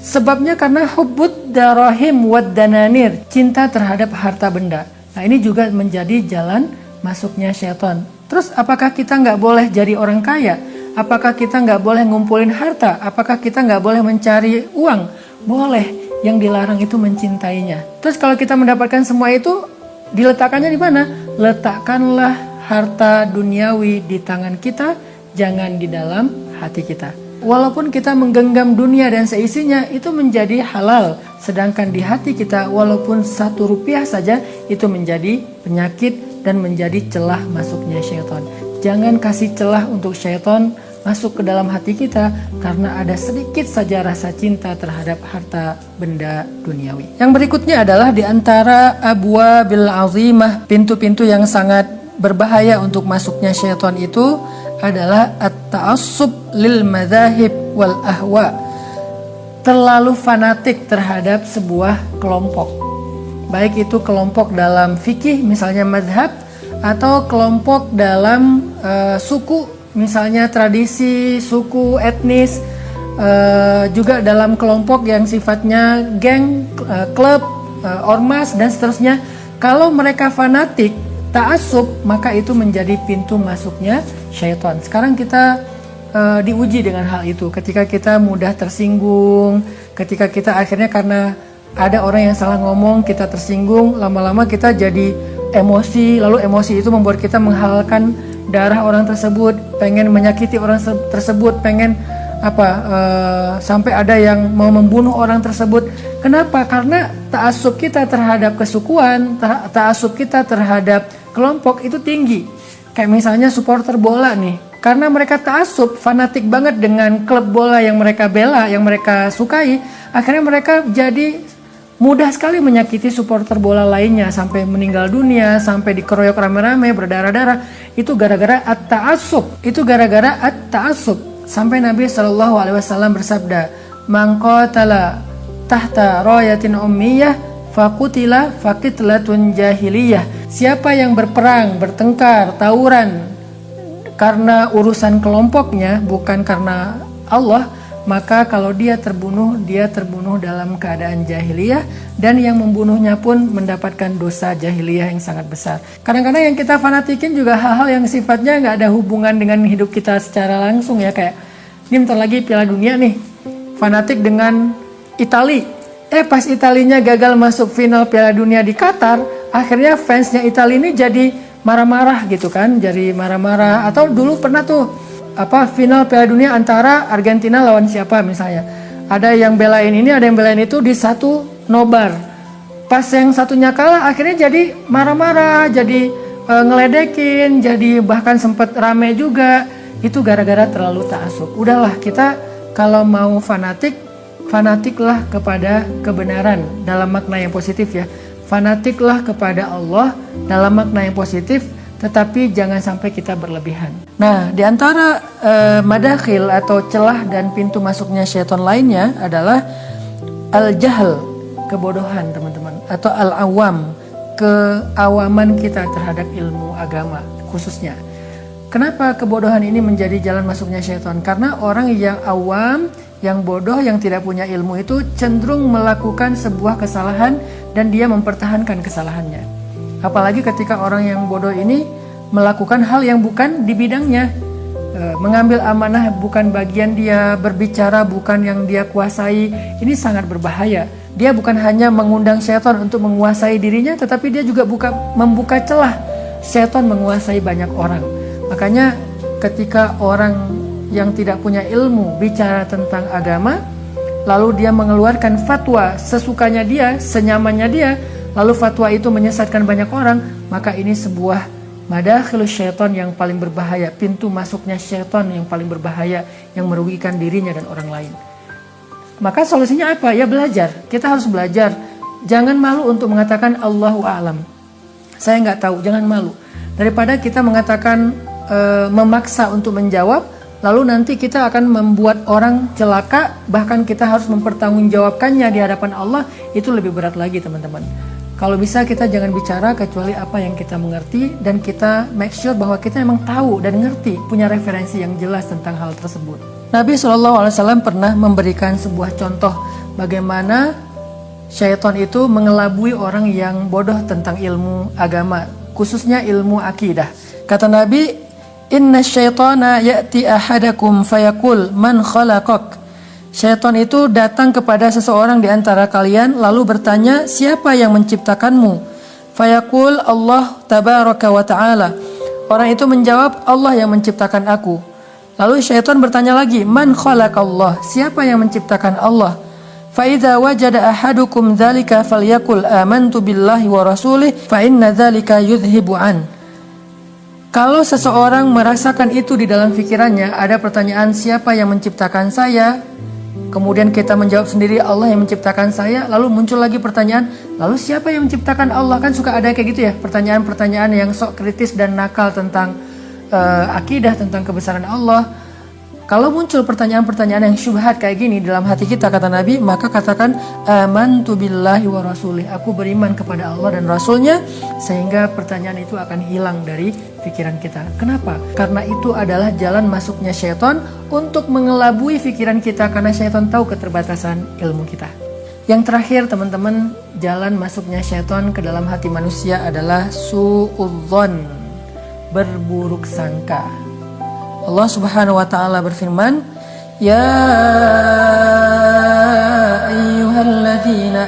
sebabnya karena hubbud darahim wad dananir, cinta terhadap harta benda. Nah, ini juga menjadi jalan masuknya syaitan. Terus apakah kita nggak boleh jadi orang kaya? Apakah kita nggak boleh ngumpulin harta? Apakah kita nggak boleh mencari uang? Boleh. Yang dilarang itu mencintainya. Terus kalau kita mendapatkan semua itu, diletakkannya di mana? Letakkanlah harta duniawi di tangan kita, jangan di dalam hati kita. Walaupun kita menggenggam dunia dan seisinya, itu menjadi halal. Sedangkan di hati kita, walaupun 1 rupiah saja, itu menjadi penyakit dan menjadi celah masuknya syaitan. Jangan kasih celah untuk syaitan masuk ke dalam hati kita, karena ada sedikit saja rasa cinta terhadap harta benda duniawi. Yang berikutnya adalah di antara abwabil azimah, pintu-pintu yang sangat berbahaya untuk masuknya syaitan itu adalah at-ta'assub lil madzahib wal ahwa. Terlalu fanatik terhadap sebuah kelompok. Baik itu kelompok dalam fikih, misalnya mazhab, atau kelompok dalam suku, misalnya tradisi, suku, etnis, juga dalam kelompok yang sifatnya geng, klub, ormas, dan seterusnya. Kalau mereka fanatik, ta'assub, maka itu menjadi pintu masuknya syaitan. Sekarang kita diuji dengan hal itu. Ketika kita mudah tersinggung, ketika kita akhirnya karena ada orang yang salah ngomong, kita tersinggung, lama-lama kita jadi emosi, lalu emosi itu membuat kita menghalalkan darah orang tersebut, pengen menyakiti orang tersebut, pengen sampai ada yang mau membunuh orang tersebut. Kenapa? Karena ta'assub kita terhadap kesukuan, ta'assub kita terhadap kelompok itu tinggi. Kayak misalnya supporter bola nih, karena mereka ta'assub, fanatik banget dengan klub bola yang mereka bela, yang mereka sukai, akhirnya mereka jadi mudah sekali menyakiti supporter bola lainnya sampai meninggal dunia, sampai dikeroyok rame-rame, berdarah-darah. Itu gara-gara at-ta'assub. Itu gara-gara at-ta'assub. Sampai Nabi SAW bersabda, "Man qatala tahta rayatin ummiyah faqutila faqitlatun jahiliyah." Siapa yang berperang, bertengkar, tawuran karena urusan kelompoknya, bukan karena Allah, maka kalau dia terbunuh dalam keadaan jahiliyah, dan yang membunuhnya pun mendapatkan dosa jahiliyah yang sangat besar. Kadang-kadang yang kita fanatikin juga hal-hal yang sifatnya nggak ada hubungan dengan hidup kita secara langsung ya, kayak ini bentar lagi Piala Dunia nih, fanatik dengan Itali. Pas Italinya gagal masuk final Piala Dunia di Qatar, akhirnya fansnya Itali ini jadi marah-marah gitu kan, jadi marah-marah. Atau dulu pernah tuh final Piala Dunia antara Argentina lawan siapa misalnya. Ada yang belain ini, ada yang belain itu di satu nobar. Pas yang satunya kalah, akhirnya jadi marah-marah, jadi ngeledekin, jadi bahkan sempat rame juga. Itu gara-gara terlalu ta'assub. Udahlah, kita kalau mau fanatiklah kepada kebenaran dalam makna yang positif ya. Fanatiklah kepada Allah dalam makna yang positif, tetapi jangan sampai kita berlebihan. Nah, di antara madakhil atau celah dan pintu masuknya syaitan lainnya adalah al-jahl, kebodohan teman-teman, atau al-awam, keawaman kita terhadap ilmu agama khususnya. Kenapa kebodohan ini menjadi jalan masuknya syaitan? Karena orang yang awam, yang bodoh, yang tidak punya ilmu itu cenderung melakukan sebuah kesalahan dan dia mempertahankan kesalahannya. Apalagi ketika orang yang bodoh ini melakukan hal yang bukan di bidangnya, mengambil amanah bukan bagian dia, berbicara bukan yang dia kuasai. Ini sangat berbahaya. Dia bukan hanya mengundang syaitan untuk menguasai dirinya, tetapi dia juga membuka celah syaitan menguasai banyak orang. Makanya ketika orang yang tidak punya ilmu bicara tentang agama, lalu dia mengeluarkan fatwa sesukanya dia, senyamannya dia, lalu fatwa itu menyesatkan banyak orang, maka ini sebuah madakhilus syaitan yang paling berbahaya, pintu masuknya syaitan yang paling berbahaya, yang merugikan dirinya dan orang lain. Maka solusinya apa? Ya belajar. Kita harus belajar. Jangan malu untuk mengatakan Allahu a'lam. Saya nggak tahu, jangan malu. Daripada kita mengatakan memaksa untuk menjawab, lalu nanti kita akan membuat orang celaka, bahkan kita harus mempertanggungjawabkannya di hadapan Allah, itu lebih berat lagi teman-teman. Kalau bisa kita jangan bicara kecuali apa yang kita mengerti, dan kita make sure bahwa kita memang tahu dan ngerti, punya referensi yang jelas tentang hal tersebut. Nabi SAW pernah memberikan sebuah contoh bagaimana syaitan itu mengelabui orang yang bodoh tentang ilmu agama, khususnya ilmu akidah. Kata Nabi, "Inna syaitana ya'ti ahadakum fayaqul man khalaqak." Syaitan itu datang kepada seseorang di antara kalian lalu bertanya, "Siapa yang menciptakanmu?" Fayaqul, "Allah tabaraka wa ta'ala." Orang itu menjawab, "Allah yang menciptakan aku." Lalu syaitan bertanya lagi, "Man khalaqallah?" Siapa yang menciptakan Allah? Fa idza wajada ahadukum dzalika falyakul amantu billahi wa rasulih fa inna dzalika yudhibu an. Kalau seseorang merasakan itu di dalam pikirannya, ada pertanyaan siapa yang menciptakan saya? Kemudian kita menjawab sendiri Allah yang menciptakan saya. Lalu muncul lagi pertanyaan, lalu siapa yang menciptakan Allah? Kan suka ada kayak gitu ya, pertanyaan-pertanyaan yang sok kritis dan nakal tentang akidah, tentang kebesaran Allah. Kalau muncul pertanyaan-pertanyaan yang syubhat kayak gini dalam hati kita, kata Nabi, maka katakan amantu billahi wa rasulih, aku beriman kepada Allah dan Rasulnya, sehingga pertanyaan itu akan hilang dari pikiran kita. Kenapa? Karena itu adalah jalan masuknya syaitan untuk mengelabui pikiran kita, karena syaitan tahu keterbatasan ilmu kita. Yang terakhir teman-teman, jalan masuknya syaitan ke dalam hati manusia adalah su'udzon, berburuk sangka. Allah Subhanahu wa taala berfirman, "Ya ayyuhalladzina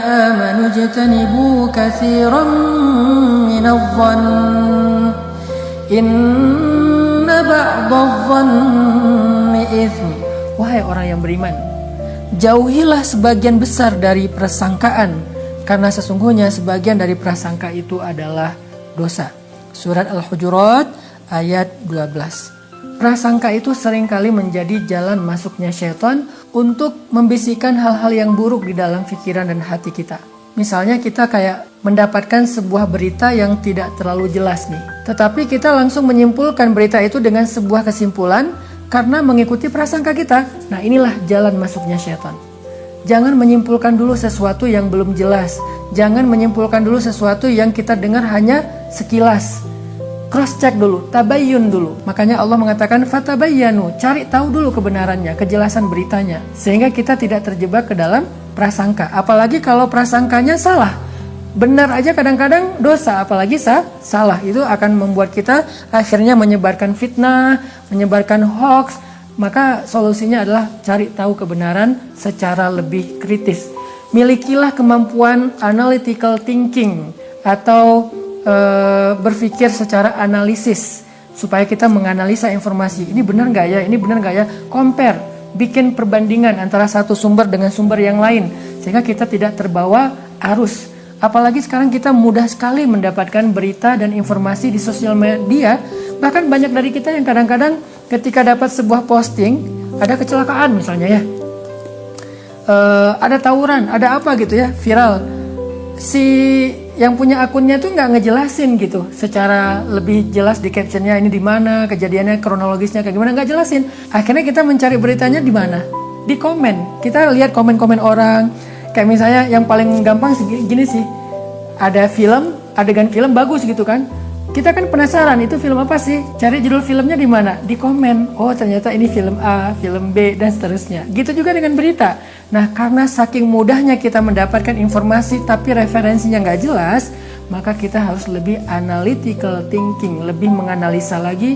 amanu ijtanibu katsiran minadh-dhann inna ba'dadh-dhanni itsm." Wahai orang yang beriman, jauhilah sebagian besar dari persangkaan, karena sesungguhnya sebagian dari prasangka itu adalah dosa. Surat Al-Hujurat ayat 12. Prasangka itu seringkali menjadi jalan masuknya syaitan untuk membisikkan hal-hal yang buruk di dalam pikiran dan hati kita. Misalnya kita kayak mendapatkan sebuah berita yang tidak terlalu jelas nih, tetapi kita langsung menyimpulkan berita itu dengan sebuah kesimpulan karena mengikuti prasangka kita. Nah, inilah jalan masuknya syaitan. Jangan menyimpulkan dulu sesuatu yang belum jelas. Jangan menyimpulkan dulu sesuatu yang kita dengar hanya sekilas. Cross check dulu, tabayyun dulu. Makanya Allah mengatakan fatabayyanu, cari tahu dulu kebenarannya, kejelasan beritanya, sehingga kita tidak terjebak ke dalam prasangka. Apalagi kalau prasangkanya salah. Benar aja kadang-kadang dosa, apalagi salah. Itu akan membuat kita akhirnya menyebarkan fitnah, menyebarkan hoax. Maka solusinya adalah cari tahu kebenaran secara lebih kritis. Milikilah kemampuan analytical thinking atau berpikir secara analisis, supaya kita menganalisa informasi. Ini benar nggak ya? Ini benar nggak ya? Compare, bikin perbandingan antara satu sumber dengan sumber yang lain, sehingga kita tidak terbawa arus. Apalagi sekarang kita mudah sekali mendapatkan berita dan informasi di sosial media. Bahkan banyak dari kita yang kadang-kadang ketika dapat sebuah posting, ada kecelakaan misalnya ya, ada tawuran, ada apa gitu ya, viral. Si yang punya akunnya tuh nggak ngejelasin gitu, secara lebih jelas di captionnya ini di mana, kejadiannya, kronologisnya kayak gimana, nggak jelasin. Akhirnya kita mencari beritanya di mana? Di komen. Kita lihat komen-komen orang. Kayak misalnya yang paling gampang gini sih, ada film, adegan film bagus gitu kan. Kita kan penasaran itu film apa sih? Cari judul filmnya di mana? Di komen. Oh, ternyata ini film A, film B, dan seterusnya. Gitu juga dengan berita. Nah, karena saking mudahnya kita mendapatkan informasi tapi referensinya nggak jelas, maka kita harus lebih analytical thinking, lebih menganalisa lagi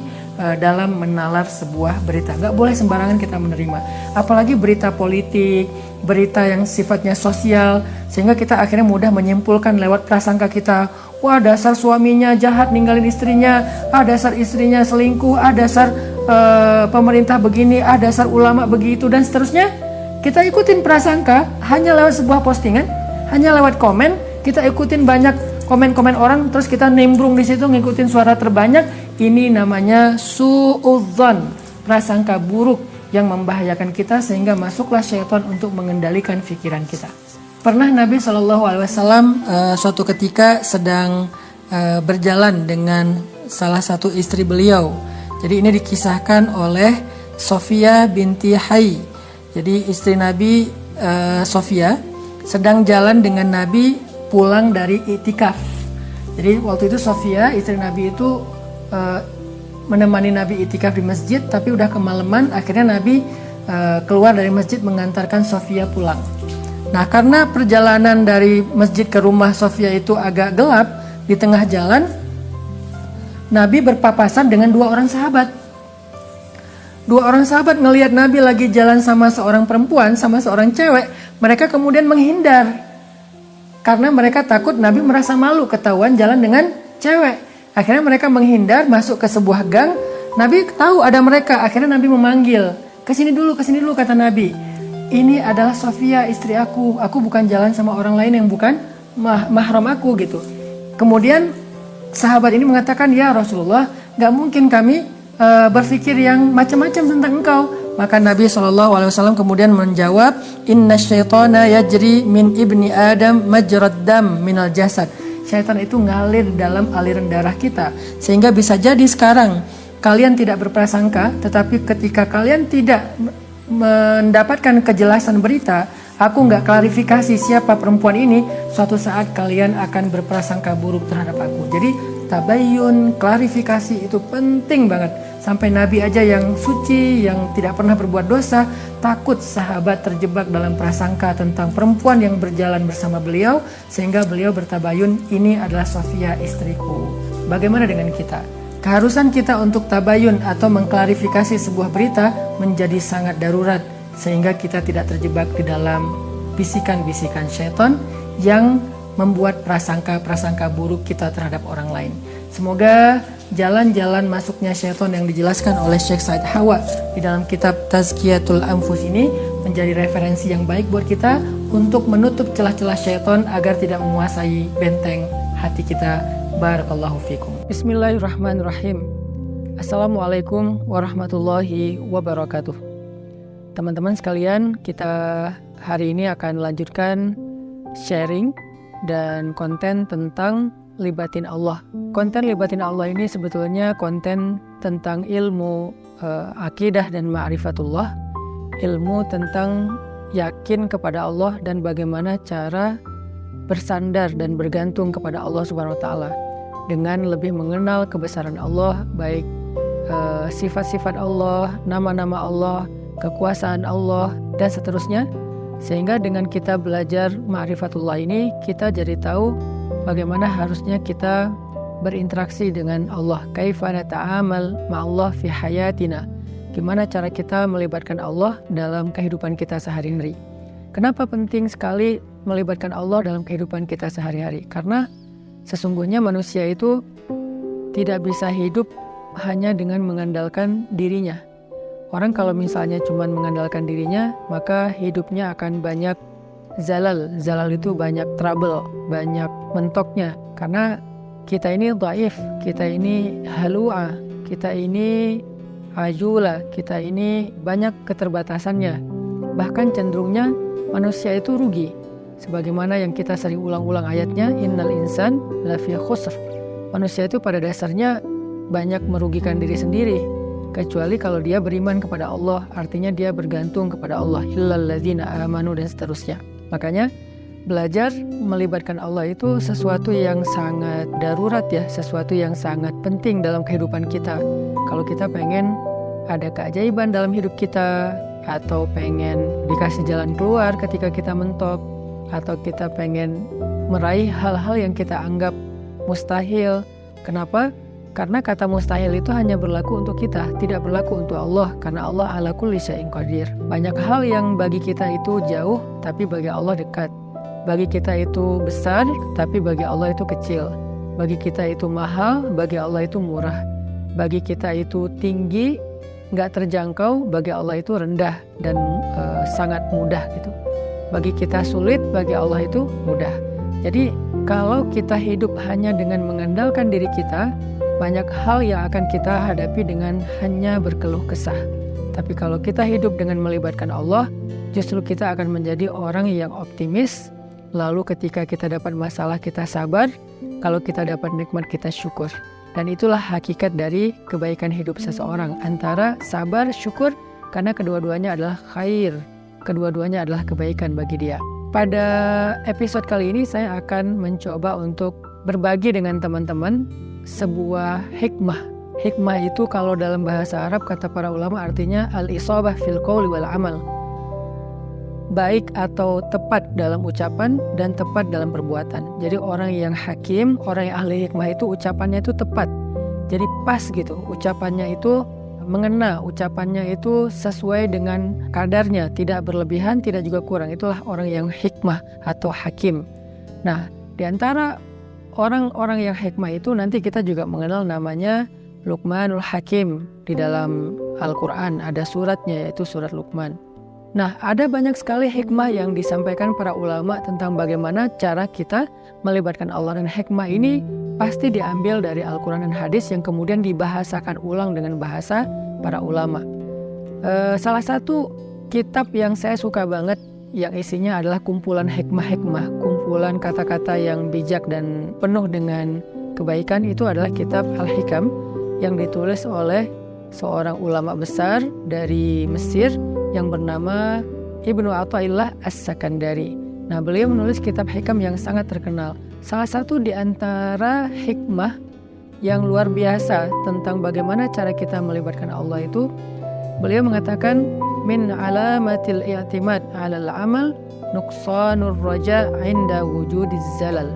dalam menalar sebuah berita. Nggak boleh sembarangan kita menerima. Apalagi berita politik, berita yang sifatnya sosial, sehingga kita akhirnya mudah menyimpulkan lewat prasangka kita, wah dasar suaminya jahat ninggalin istrinya, dasar istrinya selingkuh, dasar pemerintah begini, dasar ulama begitu, dan seterusnya. Kita ikutin prasangka hanya lewat sebuah postingan, hanya lewat komen, kita ikutin banyak komen-komen orang, terus kita nimbrung di situ ngikutin suara terbanyak. Ini namanya suudzon, prasangka buruk yang membahayakan kita, sehingga masuklah syaitan untuk mengendalikan pikiran kita. Pernah Nabi SAW suatu ketika sedang berjalan dengan salah satu istri beliau. Jadi ini dikisahkan oleh Sofia binti Hai. Jadi istri Nabi Sofia sedang jalan dengan Nabi pulang dari itikaf. Jadi waktu itu Sofia istri Nabi itu menemani Nabi itikaf di masjid, tapi udah kemalaman. Akhirnya Nabi keluar dari masjid mengantarkan Sofia pulang. Nah, karena perjalanan dari masjid ke rumah Sofia itu agak gelap, di tengah jalan Nabi berpapasan dengan dua orang sahabat. Dua orang sahabat ngelihat Nabi lagi jalan sama seorang perempuan, sama seorang cewek. Mereka kemudian menghindar, karena mereka takut Nabi merasa malu ketahuan jalan dengan cewek. Akhirnya mereka menghindar, masuk ke sebuah gang. Nabi tahu ada mereka. Akhirnya Nabi memanggil, kesini dulu, kata Nabi. Ini adalah Sofia, istri aku. Aku bukan jalan sama orang lain yang bukan mahram aku gitu. Kemudian sahabat ini mengatakan, ya Rasulullah, gak mungkin kami berpikir yang macam-macam tentang engkau. Maka Nabi SAW kemudian menjawab, inna syaitana yajri min ibni Adam majrad dam minal jasad. Syaitan itu ngalir dalam aliran darah kita, sehingga bisa jadi sekarang kalian tidak berprasangka, tetapi ketika kalian tidak mendapatkan kejelasan berita, aku nggak klarifikasi siapa perempuan ini, suatu saat kalian akan berprasangka buruk terhadap aku. Jadi tabayyun, klarifikasi itu penting banget. Sampai Nabi aja yang suci, yang tidak pernah berbuat dosa, takut sahabat terjebak dalam prasangka tentang perempuan yang berjalan bersama beliau, sehingga beliau bertabayun, ini adalah Sofia istriku. Bagaimana dengan kita? Keharusan kita untuk tabayun atau mengklarifikasi sebuah berita menjadi sangat darurat, sehingga kita tidak terjebak di dalam bisikan-bisikan syaitan yang membuat prasangka-prasangka buruk kita terhadap orang lain. Semoga jalan-jalan masuknya syaitan yang dijelaskan oleh Syekh Said Hawa di dalam kitab Tazkiyatul Anfus ini menjadi referensi yang baik buat kita untuk menutup celah-celah syaitan agar tidak menguasai benteng hati kita. Barakallahu fikum. Bismillahirrahmanirrahim. Assalamualaikum warahmatullahi wabarakatuh. Teman-teman sekalian, kita hari ini akan lanjutkan sharing dan konten tentang libatin Allah. Konten libatin Allah ini sebetulnya konten tentang ilmu akidah dan ma'rifatullah, ilmu tentang yakin kepada Allah dan bagaimana cara bersandar dan bergantung kepada Allah Subhanahu wa taala dengan lebih mengenal kebesaran Allah, baik sifat-sifat Allah, nama-nama Allah, kekuasaan Allah dan seterusnya. Sehingga dengan kita belajar ma'rifatullah ini, kita jadi tahu bagaimana harusnya kita berinteraksi dengan Allah. Kaifa nata'amal ma'allah fi hayatina. Gimana cara kita melibatkan Allah dalam kehidupan kita sehari-hari. Kenapa penting sekali melibatkan Allah dalam kehidupan kita sehari-hari? Karena sesungguhnya manusia itu tidak bisa hidup hanya dengan mengandalkan dirinya. Orang kalau misalnya cuma mengandalkan dirinya, maka hidupnya akan banyak zalal. Zalal itu banyak trouble, banyak mentoknya. Karena kita ini dhaif, kita ini halua, kita ini ajula, kita ini banyak keterbatasannya. Bahkan cenderungnya manusia itu rugi. Sebagaimana yang kita sering ulang-ulang ayatnya, innal insan lafi khusr. Manusia itu pada dasarnya banyak merugikan diri sendiri, kecuali kalau dia beriman kepada Allah, artinya dia bergantung kepada Allah, illal ladzina amanu dan seterusnya. Makanya belajar melibatkan Allah itu sesuatu yang sangat darurat ya, sesuatu yang sangat penting dalam kehidupan kita. Kalau kita pengen ada keajaiban dalam hidup kita, atau pengen dikasih jalan keluar ketika kita mentok, atau kita pengen meraih hal-hal yang kita anggap mustahil. Kenapa? Karena kata mustahil itu hanya berlaku untuk kita, tidak berlaku untuk Allah, karena Allah ala kulli syai'in qadir. Banyak hal yang bagi kita itu jauh, tapi bagi Allah dekat. Bagi kita itu besar, tapi bagi Allah itu kecil. Bagi kita itu mahal, bagi Allah itu murah. Bagi kita itu tinggi, nggak terjangkau, bagi Allah itu rendah dan sangat mudah gitu. Bagi kita sulit, bagi Allah itu mudah. Jadi kalau kita hidup hanya dengan mengandalkan diri kita, banyak hal yang akan kita hadapi dengan hanya berkeluh kesah. Tapi kalau kita hidup dengan melibatkan Allah, justru kita akan menjadi orang yang optimis. Lalu ketika kita dapat masalah, kita sabar. Kalau kita dapat nikmat, kita syukur. Dan itulah hakikat dari kebaikan hidup seseorang, antara sabar, syukur, karena kedua-duanya adalah khair. Kedua-duanya adalah kebaikan bagi dia. Pada episode kali ini saya akan mencoba untuk berbagi dengan teman-teman sebuah hikmah. Hikmah itu kalau dalam bahasa Arab kata para ulama artinya al-isabah fil qawli wal amal. Baik atau tepat dalam ucapan dan tepat dalam perbuatan. Jadi orang yang hakim, orang yang ahli hikmah itu ucapannya itu tepat. Jadi pas gitu, ucapannya itu mengena, ucapannya itu sesuai dengan kadarnya, tidak berlebihan, tidak juga kurang. Itulah orang yang hikmah atau hakim. Nah, di antara orang-orang yang hikmah itu nanti kita juga mengenal namanya Luqmanul Hakim. Di dalam Al-Quran ada suratnya, yaitu surat Luqman. Nah, ada banyak sekali hikmah yang disampaikan para ulama tentang bagaimana cara kita melibatkan Allah. Dan hikmah ini pasti diambil dari Al-Quran dan hadis yang kemudian dibahasakan ulang dengan bahasa para ulama. Salah satu kitab yang saya suka banget, yang isinya adalah kumpulan hikmah-hikmah, kumpulan kata-kata yang bijak dan penuh dengan kebaikan, itu adalah kitab Al-Hikam yang ditulis oleh seorang ulama besar dari Mesir yang bernama Ibnu Athaillah As-Sakandari. Nah, beliau menulis kitab hikam yang sangat terkenal. Salah satu di antara hikmah yang luar biasa tentang bagaimana cara kita melibatkan Allah itu, beliau mengatakan min alamatil i'timad 'alal amal nuqsanur raja 'inda wujudiz zalal.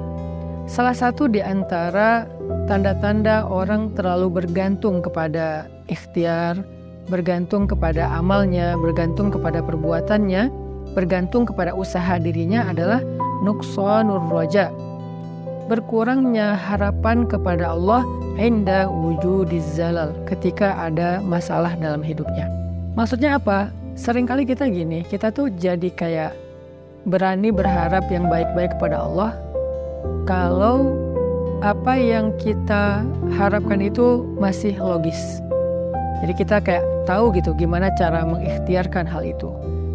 Salah satu di antara tanda-tanda orang terlalu bergantung kepada ikhtiar, bergantung kepada amalnya, bergantung kepada perbuatannya, bergantung kepada usaha dirinya adalah nuqsanur raja, berkurangnya harapan kepada Allah inda wujudiz zalal, ketika ada masalah dalam hidupnya. Maksudnya apa? Seringkali kita gini, kita tuh jadi kayak berani berharap yang baik-baik kepada Allah kalau apa yang kita harapkan itu masih logis. Jadi kita kayak tahu gitu gimana cara mengikhtiarkan hal itu.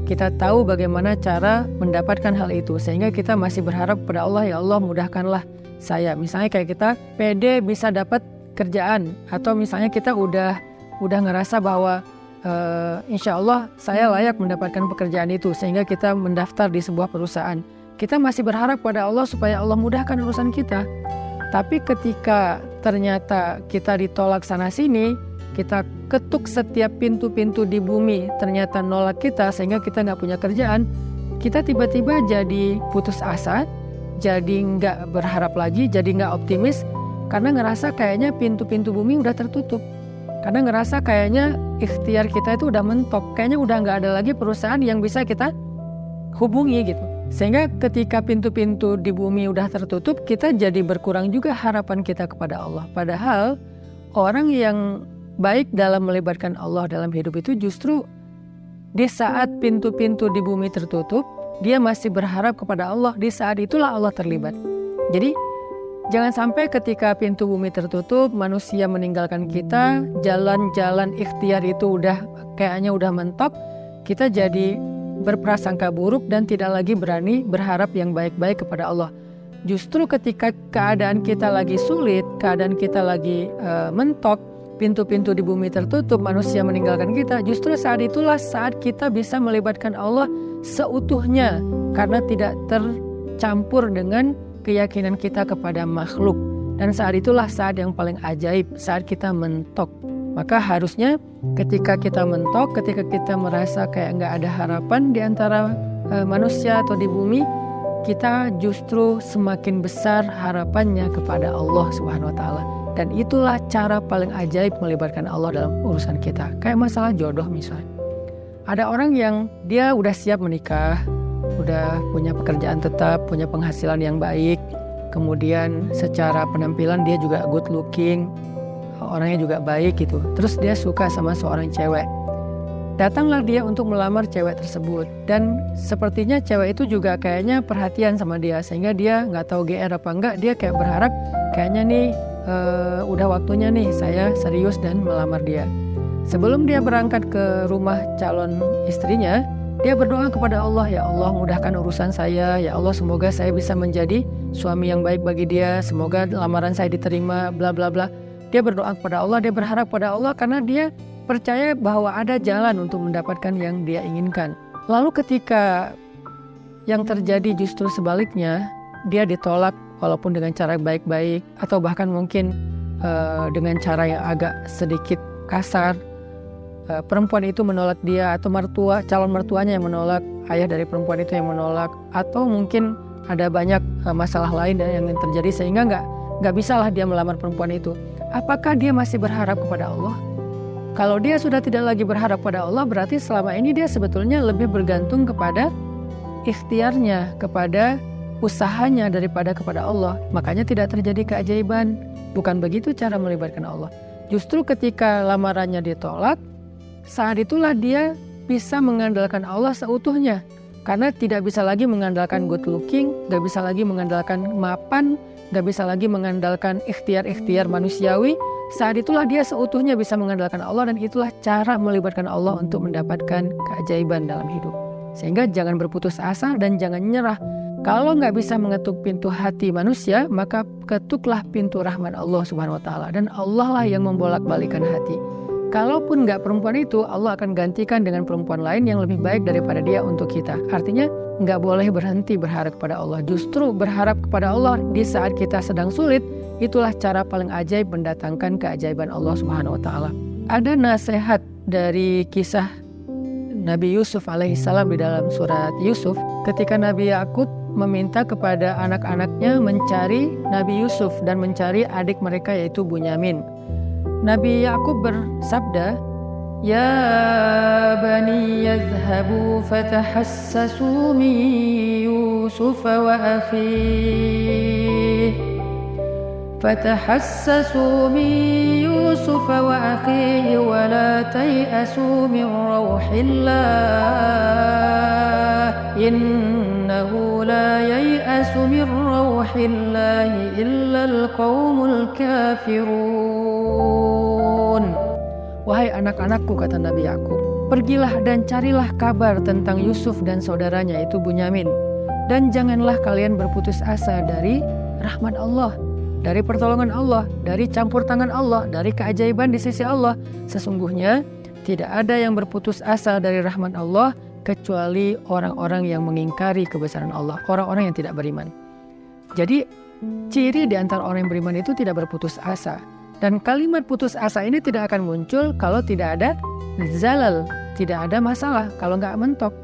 Kita tahu bagaimana cara mendapatkan hal itu, sehingga kita masih berharap kepada Allah, ya Allah mudahkanlah saya. Misalnya kayak kita pede bisa dapat kerjaan, atau misalnya kita udah ngerasa bahwa insya Allah saya layak mendapatkan pekerjaan itu, sehingga kita mendaftar di sebuah perusahaan. Kita masih berharap pada Allah supaya Allah mudahkan urusan kita. Tapi ketika ternyata kita ditolak sana sini, kita ketuk setiap pintu-pintu di bumi, ternyata nolak kita sehingga kita nggak punya kerjaan, kita tiba-tiba jadi putus asa, jadi nggak berharap lagi, jadi nggak optimis, karena ngerasa kayaknya pintu-pintu bumi udah tertutup. Karena ngerasa kayaknya ikhtiar kita itu udah mentok, kayaknya udah nggak ada lagi perusahaan yang bisa kita hubungi gitu. Sehingga ketika pintu-pintu di bumi udah tertutup, kita jadi berkurang juga harapan kita kepada Allah. Padahal orang yang baik dalam melibatkan Allah dalam hidup itu justru di saat pintu-pintu di bumi tertutup, dia masih berharap kepada Allah. Di saat itulah Allah terlibat. Jadi jangan sampai ketika pintu bumi tertutup, manusia meninggalkan kita, jalan-jalan ikhtiar itu kayaknya udah mentok, kita jadi berprasangka buruk dan tidak lagi berani berharap yang baik-baik kepada Allah. Justru ketika keadaan kita lagi sulit, keadaan kita lagi mentok, pintu-pintu di bumi tertutup, manusia meninggalkan kita, justru saat itulah saat kita bisa melibatkan Allah seutuhnya, karena tidak tercampur dengan keyakinan kita kepada makhluk. Dan saat itulah saat yang paling ajaib, saat kita mentok. Maka harusnya ketika kita mentok, ketika kita merasa kayak nggak ada harapan di antara manusia atau di bumi, kita justru semakin besar harapannya kepada Allah Subhanahu wa taala. Dan itulah cara paling ajaib melibatkan Allah dalam urusan kita. Kayak masalah jodoh misalnya. Ada orang yang dia udah siap menikah, udah punya pekerjaan tetap, punya penghasilan yang baik, kemudian secara penampilan dia juga good looking, orangnya juga baik gitu. Terus dia suka sama seorang cewek. Datanglah dia untuk melamar cewek tersebut. Dan sepertinya cewek itu juga kayaknya perhatian sama dia. Sehingga dia nggak tahu GR apa enggak, dia kayak berharap kayaknya nih udah waktunya nih saya serius dan melamar dia. Sebelum dia berangkat ke rumah calon istrinya, dia berdoa kepada Allah, ya Allah mudahkan urusan saya, ya Allah semoga saya bisa menjadi suami yang baik bagi dia, semoga lamaran saya diterima, bla bla bla. Dia berdoa kepada Allah, dia berharap pada Allah karena dia percaya bahwa ada jalan untuk mendapatkan yang dia inginkan. Lalu ketika yang terjadi justru sebaliknya, dia ditolak walaupun dengan cara baik-baik atau bahkan mungkin dengan cara yang agak sedikit kasar. Perempuan itu menolak dia atau calon mertuanya yang menolak, ayah dari perempuan itu yang menolak, atau mungkin ada banyak masalah lain yang terjadi sehingga nggak bisalah dia melamar perempuan itu. Apakah dia masih berharap kepada Allah? Kalau dia sudah tidak lagi berharap pada Allah, berarti selama ini dia sebetulnya lebih bergantung kepada ikhtiarnya, kepada usahanya daripada kepada Allah. Makanya tidak terjadi keajaiban. Bukan begitu cara melibatkan Allah. Justru ketika lamarannya ditolak, saat itulah dia bisa mengandalkan Allah seutuhnya. Karena tidak bisa lagi mengandalkan good looking, gak bisa lagi mengandalkan mapan, gak bisa lagi mengandalkan ikhtiar-ikhtiar manusiawi. Saat itulah dia seutuhnya bisa mengandalkan Allah, dan itulah cara melibatkan Allah untuk mendapatkan keajaiban dalam hidup. Sehingga jangan berputus asa dan jangan nyerah. Kalau nggak bisa mengetuk pintu hati manusia, maka ketuklah pintu rahmat Allah Subhanahu wa taala, dan Allah lah yang membolak-balikan hati. Kalaupun nggak perempuan itu, Allah akan gantikan dengan perempuan lain yang lebih baik daripada dia untuk kita. Artinya nggak boleh berhenti berharap kepada Allah. Justru berharap kepada Allah di saat kita sedang sulit, itulah cara paling ajaib mendatangkan keajaiban Allah Subhanahu wa taala. Ada nasihat dari kisah Nabi Yusuf alaihissalam di dalam surat Yusuf, ketika Nabi Yakub meminta kepada anak-anaknya mencari Nabi Yusuf dan mencari adik mereka yaitu Bunyamin. Nabi Yakub bersabda, "Ya bani yadhhabu fatahassasu min Yusuf wa akhihi فتحسسوا من يوسف وأخيه ولا تيأسوا من روح الله إنه لا ييأس من روح الله إلا القوم الكافرون." Wahai anak-anakku, kata Nabi Yakub, pergilah dan carilah kabar tentang Yusuf dan saudaranya itu Bunyamin, dan janganlah kalian berputus asa dari rahmat Allah, dari pertolongan Allah, dari campur tangan Allah, dari keajaiban di sisi Allah. Sesungguhnya tidak ada yang berputus asa dari rahmat Allah kecuali orang-orang yang mengingkari kebesaran Allah, orang-orang yang tidak beriman. Jadi ciri di antara orang yang beriman itu tidak berputus asa. Dan kalimat putus asa ini tidak akan muncul kalau tidak ada zalal, tidak ada masalah, kalau nggak mentok.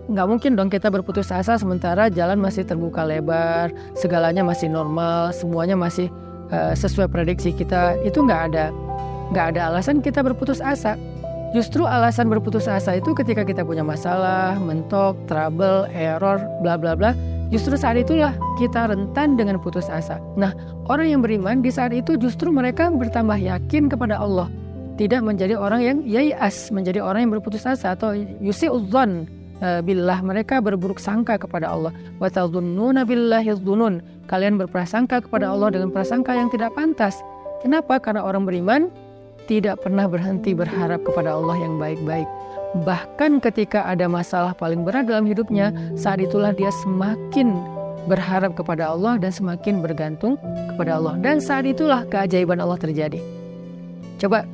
Nggak mungkin dong kita berputus asa sementara jalan masih terbuka lebar, segalanya masih normal, semuanya masih sesuai prediksi kita. Itu nggak ada alasan kita berputus asa. Justru alasan berputus asa itu ketika kita punya masalah, mentok, trouble, error, bla bla bla. Justru saat itulah kita rentan dengan putus asa. Nah, orang yang beriman di saat itu justru mereka bertambah yakin kepada Allah, tidak menjadi orang yang yai'as, menjadi orang yang berputus asa atau yusi'udzan billah, mereka berburuk sangka kepada Allah. Wa tadhunnuna billahi dzunun, kalian berprasangka kepada Allah dengan prasangka yang tidak pantas. Kenapa? Karena orang beriman tidak pernah berhenti berharap kepada Allah yang baik-baik. Bahkan ketika ada masalah paling berat dalam hidupnya, saat itulah dia semakin berharap kepada Allah dan semakin bergantung kepada Allah. Dan saat itulah keajaiban Allah terjadi. Coba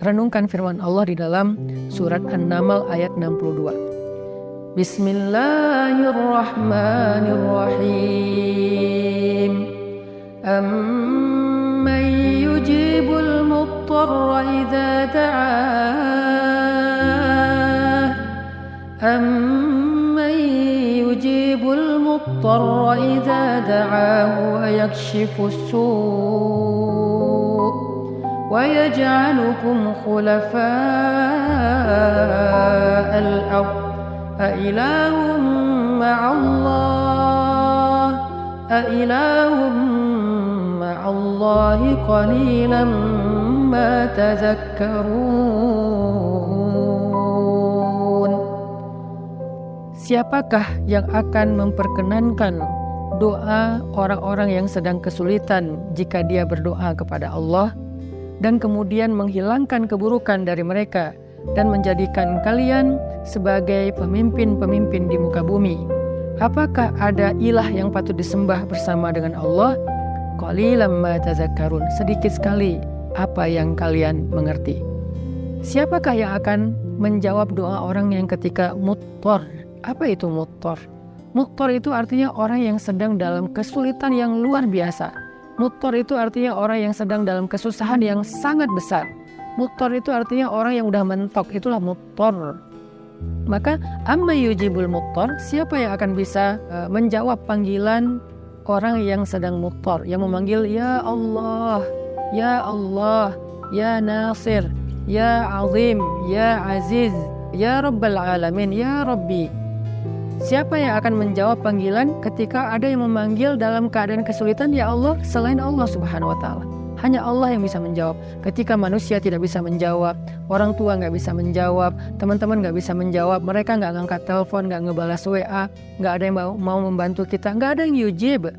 renungkan firman Allah di dalam surat An-Naml ayat 62. Bismillahirrahmanirrahim. Amman yujibul muttarra idza da'ah. Amman yujibul muttarra المضطر إذا دعاه ويكشف السوء ويجعلكم خلفاء الأرض أإله مع الله قليلا ما تذكرون. Siapakah yang akan memperkenankan doa orang-orang yang sedang kesulitan jika dia berdoa kepada Allah dan kemudian menghilangkan keburukan dari mereka dan menjadikan kalian sebagai pemimpin-pemimpin di muka bumi? Apakah ada ilah yang patut disembah bersama dengan Allah? Qalilan ma tazakkarun, sedikit sekali apa yang kalian mengerti. Siapakah yang akan menjawab doa orang yang ketika muttor? Apa itu muttor? Muttor itu artinya orang yang sedang dalam kesulitan yang luar biasa. Muttor itu artinya orang yang sedang dalam kesusahan yang sangat besar. Muttor itu artinya orang yang udah mentok, itulah muttor. Maka amma yujibul muttor, siapa yang akan bisa menjawab panggilan orang yang sedang muttor, yang memanggil ya Allah, ya Allah, ya Nasir, ya Azim, ya Aziz, ya Rabbal Alamin, ya Rabbi. Siapa yang akan menjawab panggilan ketika ada yang memanggil dalam keadaan kesulitan ya Allah selain Allah Subhanahu wa Ta'ala? Hanya Allah yang bisa menjawab. Ketika manusia tidak bisa menjawab, orang tua nggak bisa menjawab, teman-teman nggak bisa menjawab, mereka nggak ngangkat telepon, nggak ngebalas WA, nggak ada yang mau membantu kita, nggak ada yang yujib.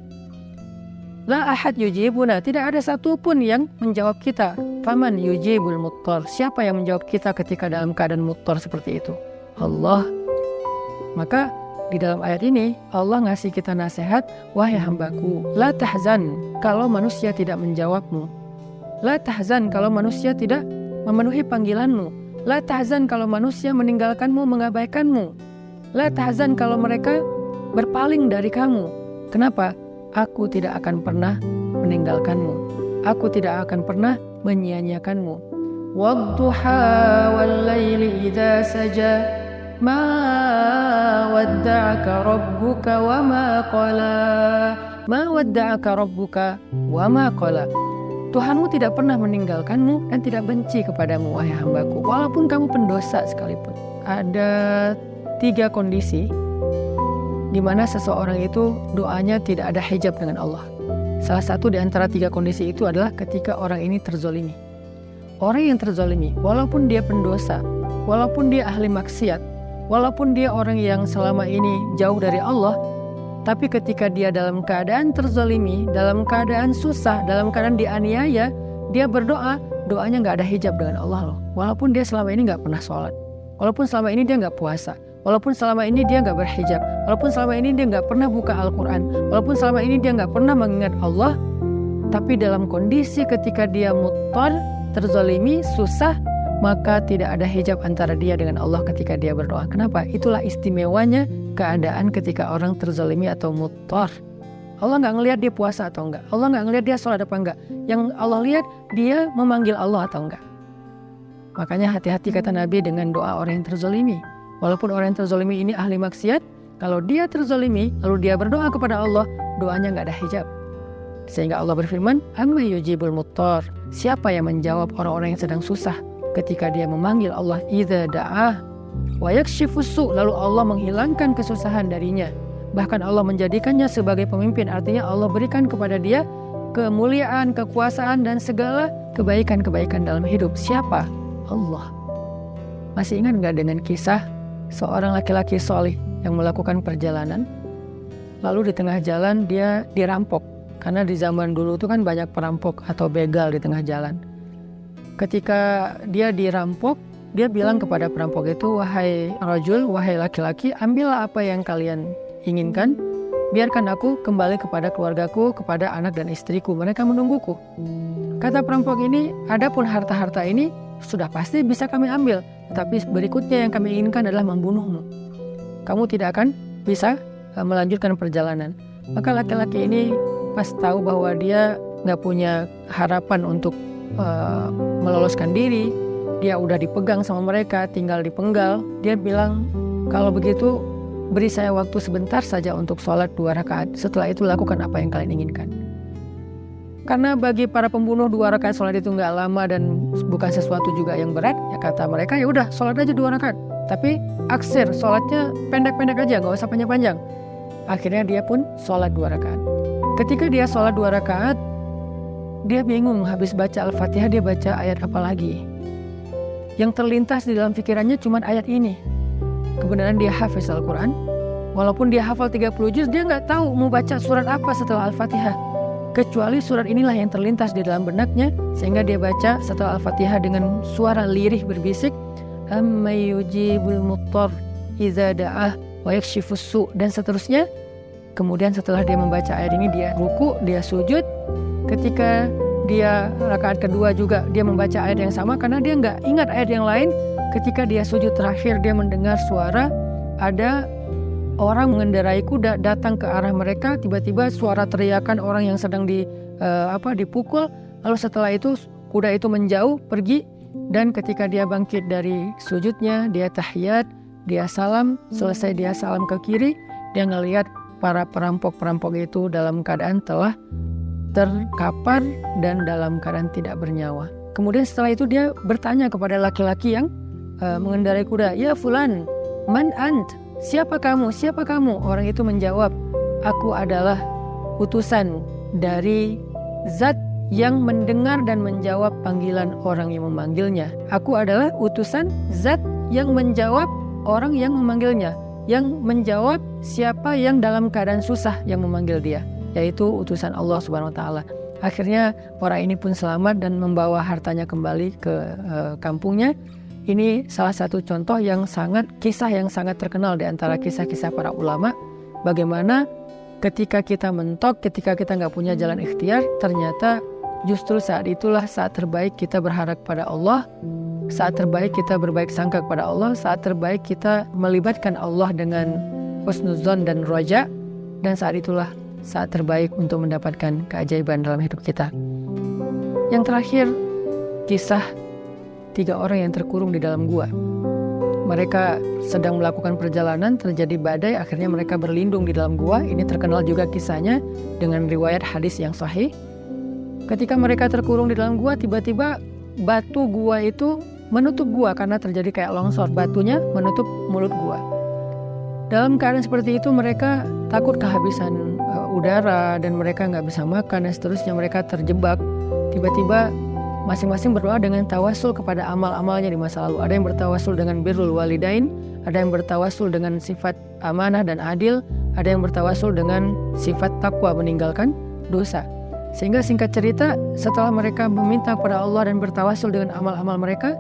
La ahad yujibuna, tidak ada satupun yang menjawab kita. Faman yujibul muttar, siapa yang menjawab kita ketika dalam keadaan muttar seperti itu? Allah. Maka di dalam ayat ini Allah ngasih kita nasihat, wahai hambaku, la tahzan kalau manusia tidak menjawabmu, la tahzan kalau manusia tidak memenuhi panggilanmu, la tahzan kalau manusia meninggalkanmu, mengabaikanmu, la tahzan kalau mereka berpaling dari kamu. Kenapa? Aku tidak akan pernah meninggalkanmu, aku tidak akan pernah menyia-nyiakanmu. Wadduha wal laili idza saja ma wadda'aka rabbuka wa ma qala, ma wadda'aka rabbuka wa ma qala. Tuhanmu tidak pernah meninggalkanmu dan tidak benci kepadamu, wahai hambaku, walaupun kamu pendosa sekalipun. Ada 3 kondisi di mana seseorang itu doanya tidak ada hijab dengan Allah. Salah satu di antara 3 kondisi itu adalah ketika orang ini terzolimi. Orang yang terzolimi, walaupun dia pendosa, walaupun dia ahli maksiat, walaupun dia orang yang selama ini jauh dari Allah, tapi ketika dia dalam keadaan terzalimi, dalam keadaan susah, dalam keadaan dianiaya, dia berdoa, doanya nggak ada hijab dengan Allah loh. Walaupun dia selama ini nggak pernah sholat, walaupun selama ini dia nggak puasa, walaupun selama ini dia nggak berhijab, walaupun selama ini dia nggak pernah buka Al-Quran, walaupun selama ini dia nggak pernah mengingat Allah, tapi dalam kondisi ketika dia muttar, terzalimi, susah, maka tidak ada hijab antara dia dengan Allah ketika dia berdoa. Kenapa? Itulah istimewanya keadaan ketika orang terzalimi atau muttar. Allah nggak ngelihat dia puasa atau enggak, Allah nggak ngelihat dia sholat apa enggak. Yang Allah lihat dia memanggil Allah atau enggak. Makanya hati-hati kata Nabi dengan doa orang yang terzalimi. Walaupun orang yang terzalimi ini ahli maksiat, kalau dia terzalimi lalu dia berdoa kepada Allah, doanya nggak ada hijab. Sehingga Allah berfirman, amma yujibul muttar, siapa yang menjawab orang-orang yang sedang susah ketika dia memanggil Allah, idza da'ah wa yakshifus su', lalu Allah menghilangkan kesusahan darinya, bahkan Allah menjadikannya sebagai pemimpin. Artinya Allah berikan kepada dia kemuliaan, kekuasaan dan segala kebaikan-kebaikan dalam hidup. Siapa? Allah. Masih ingat nggak dengan kisah seorang laki-laki solih yang melakukan perjalanan, lalu di tengah jalan dia dirampok, karena di zaman dulu itu kan banyak perampok atau begal di tengah jalan. Ketika dia dirampok, dia bilang kepada perampok itu, wahai rajul, wahai laki-laki, ambillah apa yang kalian inginkan, biarkan aku kembali kepada keluargaku, kepada anak dan istriku, mereka menungguku. Kata perampok ini, adapun harta-harta ini sudah pasti bisa kami ambil, tetapi berikutnya yang kami inginkan adalah membunuhmu. Kamu tidak akan bisa melanjutkan perjalanan. Maka laki-laki ini pas tahu bahwa dia nggak punya harapan untuk meloloskan diri, dia udah dipegang sama mereka, tinggal dipenggal, dia bilang, kalau begitu beri saya waktu sebentar saja untuk sholat 2 rakaat. Setelah itu lakukan apa yang kalian inginkan. Karena bagi para pembunuh 2 rakaat sholat itu nggak lama dan bukan sesuatu juga yang berat, ya kata mereka ya udah sholat aja 2 rakaat. Tapi aksir sholatnya pendek-pendek aja, nggak usah panjang-panjang. Akhirnya dia pun sholat 2 rakaat. Ketika dia sholat 2 rakaat, dia bingung habis baca Al-Fatihah dia baca ayat apa lagi. Yang terlintas di dalam pikirannya cuma ayat ini. Kebenaran dia hafiz Al-Quran, walaupun dia hafal 30 juz, dia nggak tahu mau baca surat apa setelah Al-Fatihah. Kecuali surat inilah yang terlintas di dalam benaknya, sehingga dia baca setelah Al-Fatihah dengan suara lirih berbisik, Amman yujibul muttar idza da'ah wa yakshifus su', dan seterusnya. Kemudian setelah dia membaca ayat ini, dia ruku, dia sujud. Ketika dia rakaat kedua juga dia membaca ayat yang sama, karena dia nggak ingat ayat yang lain. Ketika dia sujud terakhir, dia mendengar suara ada orang mengendarai kuda datang ke arah mereka. Tiba-tiba suara teriakan orang yang sedang dipukul. Lalu setelah itu kuda itu menjauh pergi, dan ketika dia bangkit dari sujudnya, dia tahiyat, dia salam. Selesai dia salam ke kiri, dia ngelihat para perampok-perampok itu dalam keadaan telah terkapar dan dalam keadaan tidak bernyawa. Kemudian setelah itu dia bertanya kepada laki-laki yang mengendarai kuda, ya fulan, man ant, siapa kamu, siapa kamu? Orang itu menjawab, aku adalah utusan dari zat yang mendengar dan menjawab panggilan orang yang memanggilnya. Aku adalah utusan zat yang menjawab orang yang memanggilnya, yang menjawab siapa yang dalam keadaan susah yang memanggil dia, yaitu utusan Allah Subhanahu wa Ta'ala. Akhirnya orang ini pun selamat dan membawa hartanya kembali ke kampungnya. Ini salah satu contoh kisah yang sangat terkenal di antara kisah-kisah para ulama. Bagaimana ketika kita mentok, ketika kita nggak punya jalan ikhtiar, ternyata justru saat itulah saat terbaik kita berharap pada Allah, saat terbaik kita berbaik sangka kepada Allah, saat terbaik kita melibatkan Allah dengan husnuzon dan roja, dan saat itulah saat terbaik untuk mendapatkan keajaiban dalam hidup kita. Yang terakhir, kisah 3 orang yang terkurung di dalam gua. Mereka sedang melakukan perjalanan, terjadi badai, akhirnya mereka berlindung di dalam gua. Ini terkenal juga kisahnya dengan riwayat hadis yang sahih. Ketika mereka terkurung di dalam gua, tiba-tiba batu gua itu menutup gua karena terjadi kayak longsor. Batunya menutup mulut gua. Dalam keadaan seperti itu mereka takut kehabisan udara dan mereka nggak bisa makan dan seterusnya. Mereka terjebak. Tiba-tiba masing-masing berdoa dengan tawasul kepada amal-amalnya di masa lalu. Ada yang bertawasul dengan birrul walidain, ada yang bertawasul dengan sifat amanah dan adil, ada yang bertawasul dengan sifat takwa, meninggalkan dosa. Sehingga singkat cerita, setelah mereka meminta kepada Allah dan bertawasul dengan amal-amal mereka,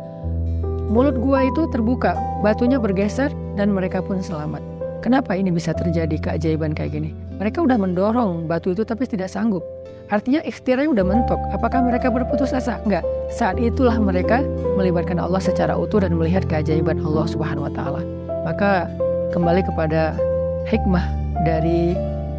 mulut gua itu terbuka, batunya bergeser dan mereka pun selamat. Kenapa ini bisa terjadi keajaiban kayak gini? Mereka udah mendorong batu itu tapi tidak sanggup. Artinya ikhtiarnya udah mentok. Apakah mereka berputus asa? Enggak. Saat itulah mereka melibatkan Allah secara utuh dan melihat keajaiban Allah Subhanahu wa Ta'ala. Maka kembali kepada hikmah dari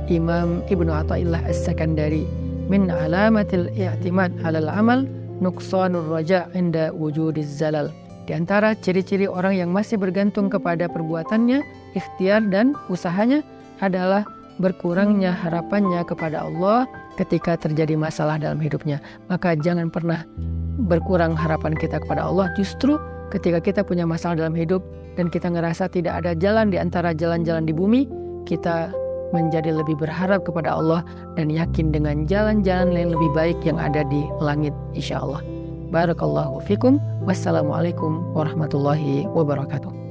Imam Ibnu Athaillah As-Sakandari, min alamatil i'timad 'alal amal nuqsanur raja' inda wujudiz zalal. Di antara ciri-ciri orang yang masih bergantung kepada perbuatannya, ikhtiar dan usahanya adalah berkurangnya harapannya kepada Allah ketika terjadi masalah dalam hidupnya. Maka jangan pernah berkurang harapan kita kepada Allah. Justru ketika kita punya masalah dalam hidup dan kita ngerasa tidak ada jalan di antara jalan-jalan di bumi, kita menjadi lebih berharap kepada Allah dan yakin dengan jalan-jalan yang lebih baik yang ada di langit, insya Allah. Barakallahu fikum. Wassalamualaikum warahmatullahi wabarakatuh.